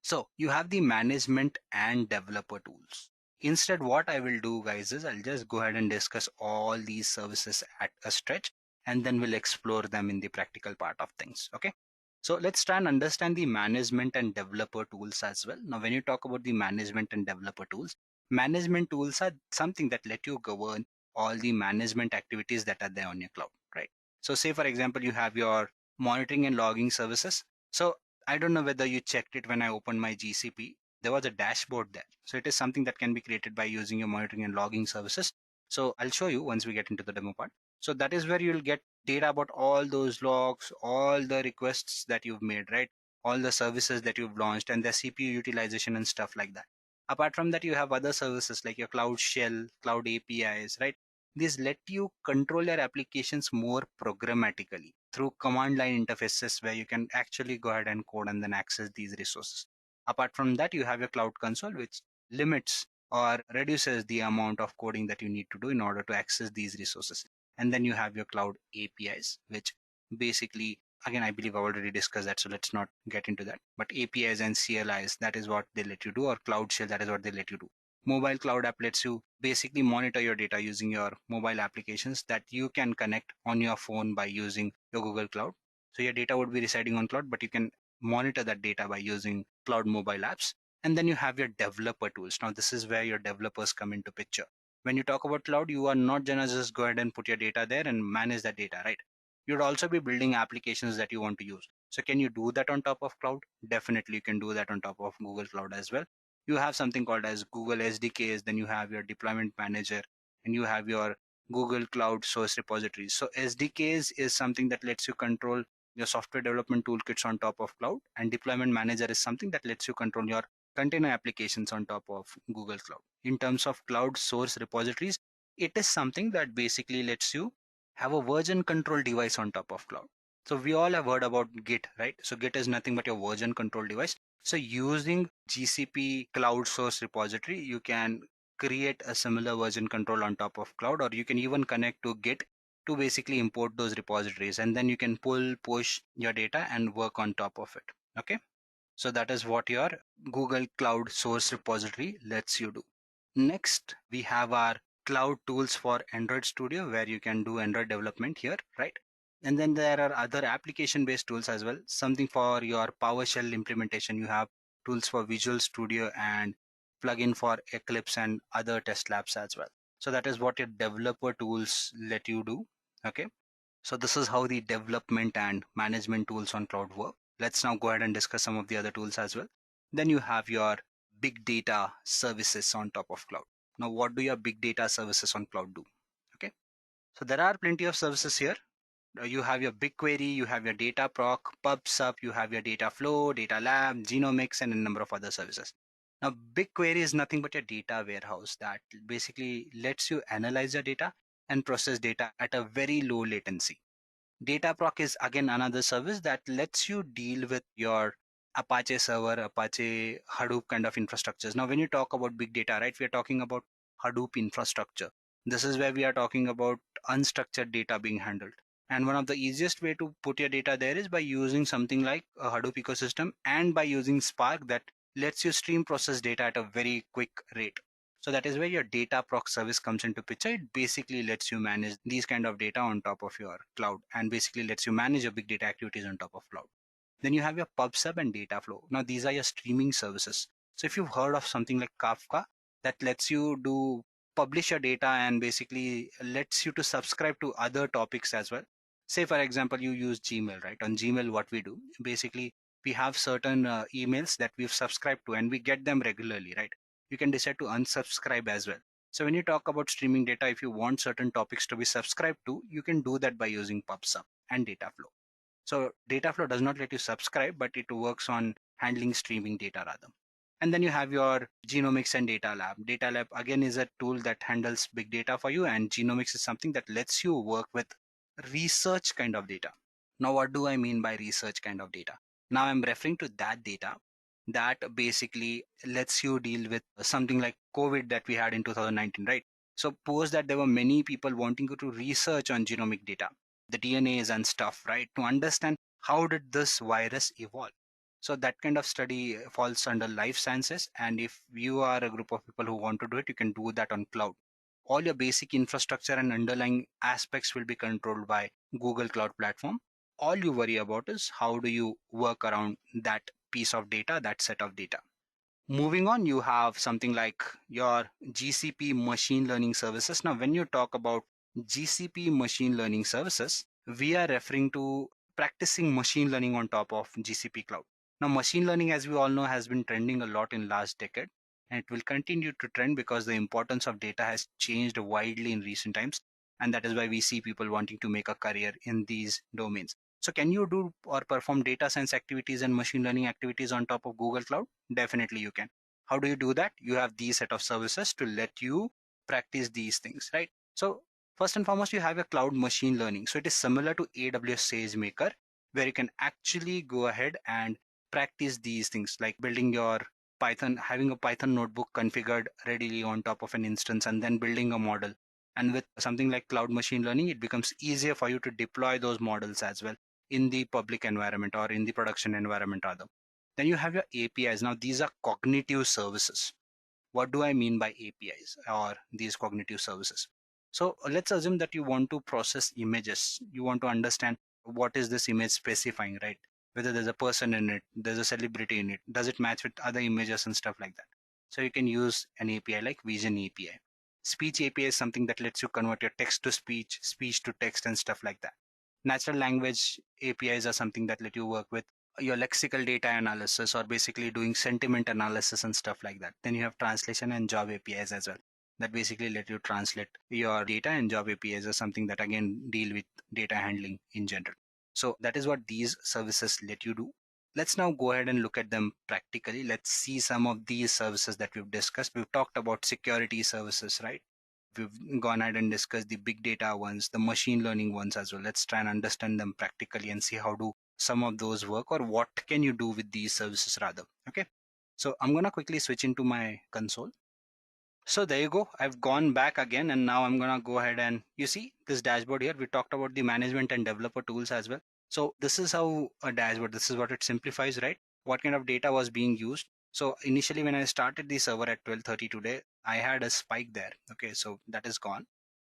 So you have the management and developer tools. Instead, what I will do, guys, is I'll just go ahead and discuss all these services at a stretch, and then we'll explore them in the practical part of things. Okay. So let's try and understand the management and developer tools as well. Now, when you talk about the management and developer tools, management tools are something that let you govern all the management activities that are there on your cloud, right? So say, for example, you have your monitoring and logging services. So I don't know whether you checked it when I opened my GCP. There was a dashboard there. So it is something that can be created by using your monitoring and logging services. So I'll show you once we get into the demo part. So that is where you'll get data about all those logs, all the requests that you've made, right? All the services that you've launched and their CPU utilization and stuff like that. Apart from that, you have other services like your Cloud Shell, Cloud APIs, right? These let you control your applications more programmatically through command line interfaces where you can actually go ahead and code and then access these resources. Apart from that, you have your Cloud Console, which limits or reduces the amount of coding that you need to do in order to access these resources. And then you have your Cloud APIs, which basically, again, I believe I already discussed that, so let's not get into that. But APIs and CLIs, that is what they let you do, or Cloud Shell, that is what they let you do. Mobile Cloud App lets you basically monitor your data using your mobile applications that you can connect on your phone by using your Google Cloud. So your data would be residing on cloud, but you can monitor that data by using cloud mobile apps. And then you have your developer tools. Now, this is where your developers come into picture. When you talk about cloud, you are not going to just go ahead and put your data there and manage that data, right? You'd also be building applications that you want to use. So can you do that on top of cloud? Definitely you can do that on top of Google Cloud as well. You have something called as Google SDKs, then you have your deployment manager, and you have your Google Cloud source repositories. So SDKs is something that lets you control your software development toolkits on top of cloud, and deployment manager is something that lets you control your container applications on top of Google Cloud. In terms of cloud source repositories, it is something that basically lets you have a version control device on top of cloud. So we all have heard about Git, right? So Git is nothing but your version control device. So using GCP cloud source repository, you can create a similar version control on top of cloud, or you can even connect to Git to basically import those repositories, and then you can pull, push your data and work on top of it. Okay. So that is what your Google Cloud Source Repository lets you do. Next, we have our cloud tools for Android Studio, where you can do Android development here, right? And then there are other application based tools as well. Something for your PowerShell implementation. You have tools for Visual Studio and plugin for Eclipse and other test labs as well. So that is what your developer tools let you do. Okay. So this is how the development and management tools on cloud work. Let's now go ahead and discuss some of the other tools as well. Then you have your big data services on top of cloud. Now, what do your big data services on cloud do? Okay. So there are plenty of services here. You have your BigQuery, you have your Dataproc, PubSub, you have your Dataflow, Data Lab, Genomics, and a number of other services. Now, BigQuery is nothing but a data warehouse that basically lets you analyze your data and process data at a very low latency. Dataproc is again another service that lets you deal with your Apache server, Apache Hadoop kind of infrastructures. Now, when you talk about big data, right, we are talking about Hadoop infrastructure. This is where we are talking about unstructured data being handled. And one of the easiest way to put your data there is by using something like a Hadoop ecosystem and by using Spark that lets you stream process data at a very quick rate. So that is where your Dataproc service comes into picture. It basically lets you manage these kind of data on top of your cloud and basically lets you manage your big data activities on top of cloud. Then you have your PubSub and Dataflow. Now these are your streaming services. So if you've heard of something like Kafka, that lets you do publish your data and basically lets you to subscribe to other topics as well. Say for example, you use Gmail, right? On Gmail, what we do, basically we have certain emails that we've subscribed to and we get them regularly, right? You can decide to unsubscribe as well. So when you talk about streaming data, if you want certain topics to be subscribed to, you can do that by using PubSub and Dataflow. So Dataflow does not let you subscribe, but it works on handling streaming data rather. And then you have your Genomics and Data Lab. Data Lab again is a tool that handles big data for you, and Genomics is something that lets you work with research kind of data. Now, what do I mean by research kind of data? Now, I'm referring to that data that basically lets you deal with something like COVID that we had in 2019, right? Suppose that there were many people wanting to research on genomic data, the DNAs and stuff, right? To understand how did this virus evolve. So that kind of study falls under life sciences. And if you are a group of people who want to do it, you can do that on cloud. All your basic infrastructure and underlying aspects will be controlled by Google Cloud Platform. All you worry about is how do you work around that piece of data, that set of data. Moving on, you have something like your GCP machine learning services. Now, when you talk about GCP machine learning services, we are referring to practicing machine learning on top of GCP cloud. Now, machine learning, as we all know, has been trending a lot in last decade, and it will continue to trend because the importance of data has changed widely in recent times. And that is why we see people wanting to make a career in these domains. So can you do or perform data science activities and machine learning activities on top of Google Cloud? Definitely you can. How do you do that? You have these set of services to let you practice these things, right? So first and foremost, you have a cloud machine learning. So it is similar to AWS SageMaker, where you can actually go ahead and practice these things like building your Python, having a Python notebook configured readily on top of an instance, and then building a model. And with something like cloud machine learning, it becomes easier for you to deploy those models as well in the public environment or in the production environment rather. Then you have your APIs. Now these are cognitive services. What do I mean by APIs or these cognitive services? So let's assume that you want to process images. You want to understand what is this image specifying, right? Whether there's a person in it, there's a celebrity in it, does it match with other images and stuff like that. So you can use an API like Vision API. Speech API is something that lets you convert your text to speech, speech to text and stuff like that. Natural language APIs are something that let you work with your lexical data analysis or basically doing sentiment analysis and stuff like that. Then you have translation and job APIs as well that basically let you translate your data, and job APIs are something that again deal with data handling in general. So that is what these services let you do. Let's now go ahead and look at them practically. Let's see some of these services that we've discussed. We've talked about security services, right? We've gone ahead and discussed the big data ones, the machine learning ones as well. Let's try and understand them practically and see how do some of those work, or what can you do with these services rather. Okay. So I'm going to quickly switch into my console. So there you go. I've gone back again, and now I'm gonna go ahead and you see this dashboard here. We talked about the management and developer tools as well. So this is how a dashboard, this is what it simplifies, right? What kind of data was being used. So initially when I started the server at 12:30 today, I had a spike there. Okay, so that is gone.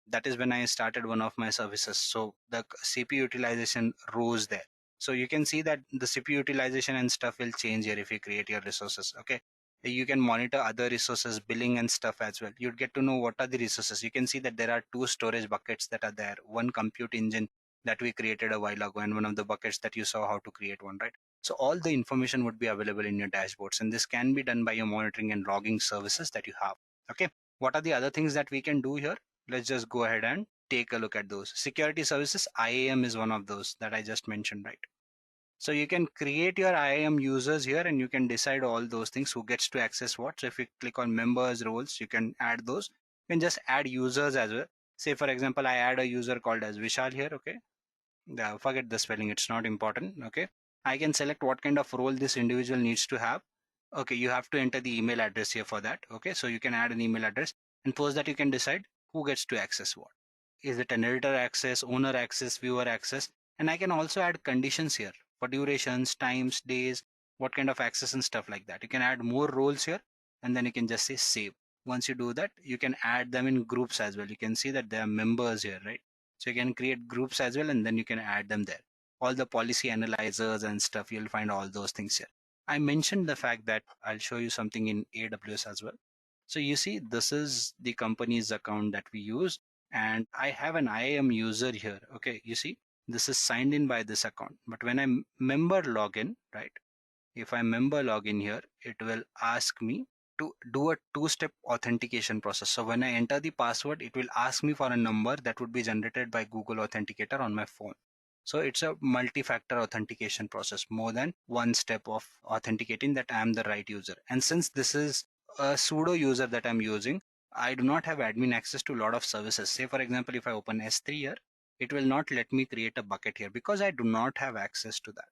That is when I started one of my services. So the CPU utilization rose there. So you can see that the CPU utilization and stuff will change here if you create your resources. Okay, you can monitor other resources, billing and stuff as well. You'd get to know what are the resources. You can see that there are two storage buckets that are there, one compute engine that we created a while ago, and one of the buckets that you saw how to create one, right? So all the information would be available in your dashboards, and this can be done by your monitoring and logging services that you have. Okay, what are the other things that we can do here? Let's just go ahead and take a look at those. Security services, IAM is one of those that I just mentioned, right? So you can create your IAM users here, and you can decide all those things, who gets to access what. So if you click on members roles, you can add those. You can just add users as well. Say for example, I add a user called as Vishal here. Okay, forget the spelling, it's not important. Okay, I can select what kind of role this individual needs to have. Okay, you have to enter the email address here for that. Okay, so you can add an email address, and post that you can decide who gets to access what. Is it an editor access, owner access, viewer access? And I can also add conditions here for durations, times, days, what kind of access and stuff like that. You can add more roles here, and then you can just say save. Once you do that, you can add them in groups as well. You can see that there are members here, right? So you can create groups as well, and then you can add them there. All the policy analyzers and stuff, you'll find all those things here. I mentioned the fact that I'll show you something in AWS as well. So you see, this is the company's account that we use, and I have an IAM user here. Okay, you see, this is signed in by this account. But when I member login, right? If I member login here, it will ask me to do a two-step authentication process. So when I enter the password, it will ask me for a number that would be generated by Google Authenticator on my phone. So it's a multi-factor authentication process, more than one step of authenticating that I am the right user. And since this is a pseudo user that I'm using, I do not have admin access to a lot of services. Say for example, if I open S3 here, it will not let me create a bucket here because I do not have access to that.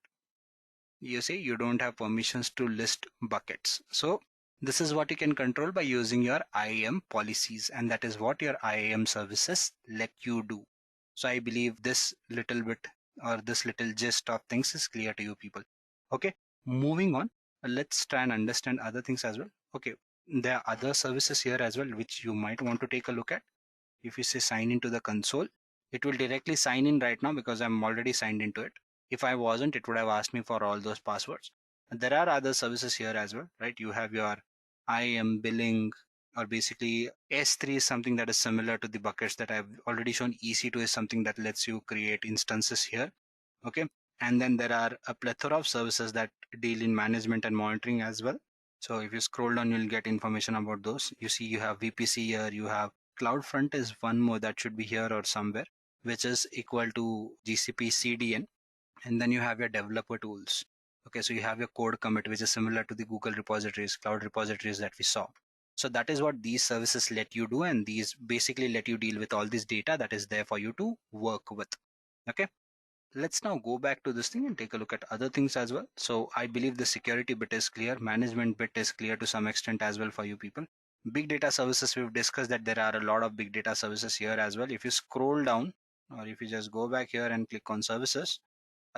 You see, you don't have permissions to list buckets. So this is what you can control by using your IAM policies, and that is what your IAM services let you do. So I believe this little bit, or this little gist of things, is clear to you people. Okay, moving on, let's try and understand other things as well. Okay, there are other services here as well which you might want to take a look at. If you say sign into the console, it will directly sign in right now because I'm already signed into it. If I wasn't, it would have asked me for all those passwords. And there are other services here as well, right? You have your IAM billing, or basically S3 is something that is similar to the buckets that I've already shown. EC2 is something that lets you create instances here. Okay. And then there are a plethora of services that deal in management and monitoring as well. So if you scroll down, you'll get information about those. You see, you have VPC here, you have CloudFront is one more that should be here or somewhere, which is equal to GCP CDN. And then you have your developer tools. Okay, so you have your code commit, which is similar to the Google repositories, cloud repositories that we saw. So that is what these services let you do, and these basically let you deal with all this data that is there for you to work with. Okay, let's now go back to this thing and take a look at other things as well. So I believe the security bit is clear, management bit is clear to some extent as well for you people. Big data services, we've discussed that there are a lot of big data services here as well. If you scroll down, or if you just go back here and click on services,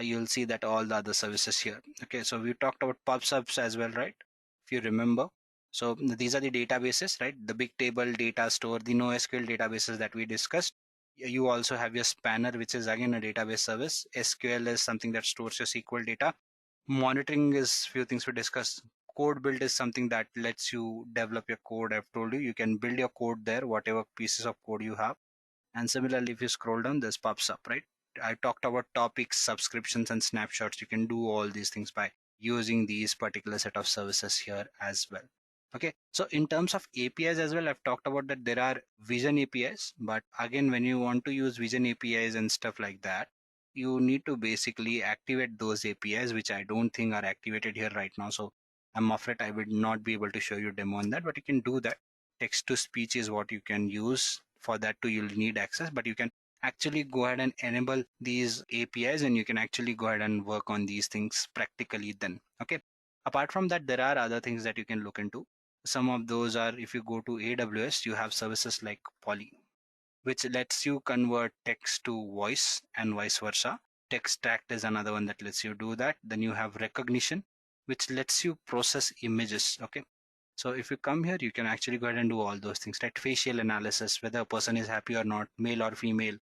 you'll see that all the other services here. Okay, so we talked about PubSubs as well, right? If you remember. So these are the databases, right? The big table data store, the NoSQL databases that we discussed. You also have your Spanner, which is again a database service. SQL is something that stores your SQL data. Monitoring is few things we discussed. Code build is something that lets you develop your code. I've told you, you can build your code there, whatever pieces of code you have. And similarly, if you scroll down, this pops up, right? I talked about topics, subscriptions, and snapshots. You can do all these things by using these particular set of services here as well. Okay, so in terms of APIs as well, I've talked about that there are Vision APIs, but again, when you want to use Vision APIs and stuff like that, you need to basically activate those APIs, which I don't think are activated here right now. So I'm afraid I would not be able to show you demo on that, but you can do that. Text to speech is what you can use. For that too, you'll need access, but you can actually go ahead and enable these APIs, and you can actually go ahead and work on these things practically then. Okay. Apart from that, there are other things that you can look into. Some of those are, if you go to AWS, you have services like Poly, which lets you convert text to voice and vice versa. Textract is another one that lets you do that. Then you have Rekognition, which lets you process images. Okay. So if you come here, you can actually go ahead and do all those things, right? Facial analysis, whether a person is happy or not, male or female,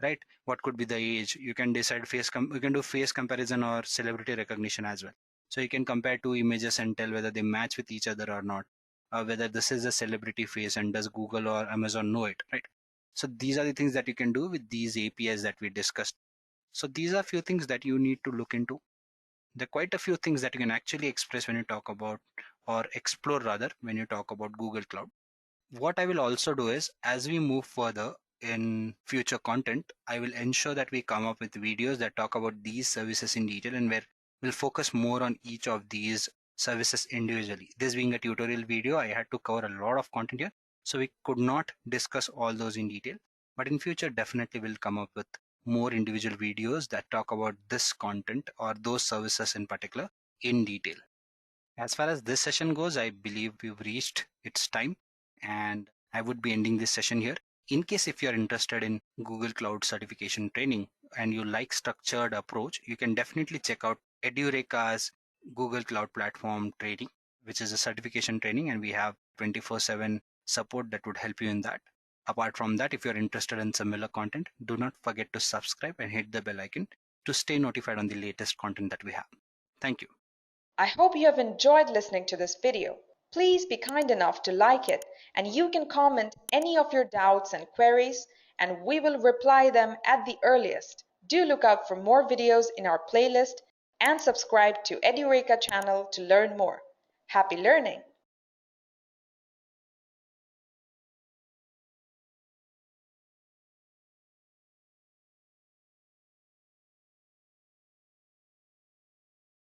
right? What could be the age? You can decide you can do face comparison or celebrity recognition as well. So you can compare two images and tell whether they match with each other or not, whether this is a celebrity face and does Google or Amazon know it, right? So these are the things that you can do with these APIs that we discussed. So these are few things that you need to look into. There are quite a few things that you can actually express when you talk about, or explore rather, when you talk about Google Cloud. What I will also do is, as we move further in future content, I will ensure that we come up with videos that talk about these services in detail, and where we'll focus more on each of these services individually. This being a tutorial video, I had to cover a lot of content here, so we could not discuss all those in detail. But in future, definitely we'll come up with more individual videos that talk about this content or those services in particular in detail. As far as this session goes, I believe we've reached its time, and I would be ending this session here. In case if you're interested in Google Cloud certification training and you like structured approach, you can definitely check out Edureka's Google Cloud Platform training, which is a certification training, and we have 24/7 support that would help you in that. Apart from that, if you're interested in similar content, do not forget to subscribe and hit the bell icon to stay notified on the latest content that we have. Thank you. I hope you have enjoyed listening to this video. Please be kind enough to like it, and you can comment any of your doubts and queries, and we will reply them at the earliest. Do look out for more videos in our playlist and subscribe to Edureka channel to learn more. Happy learning!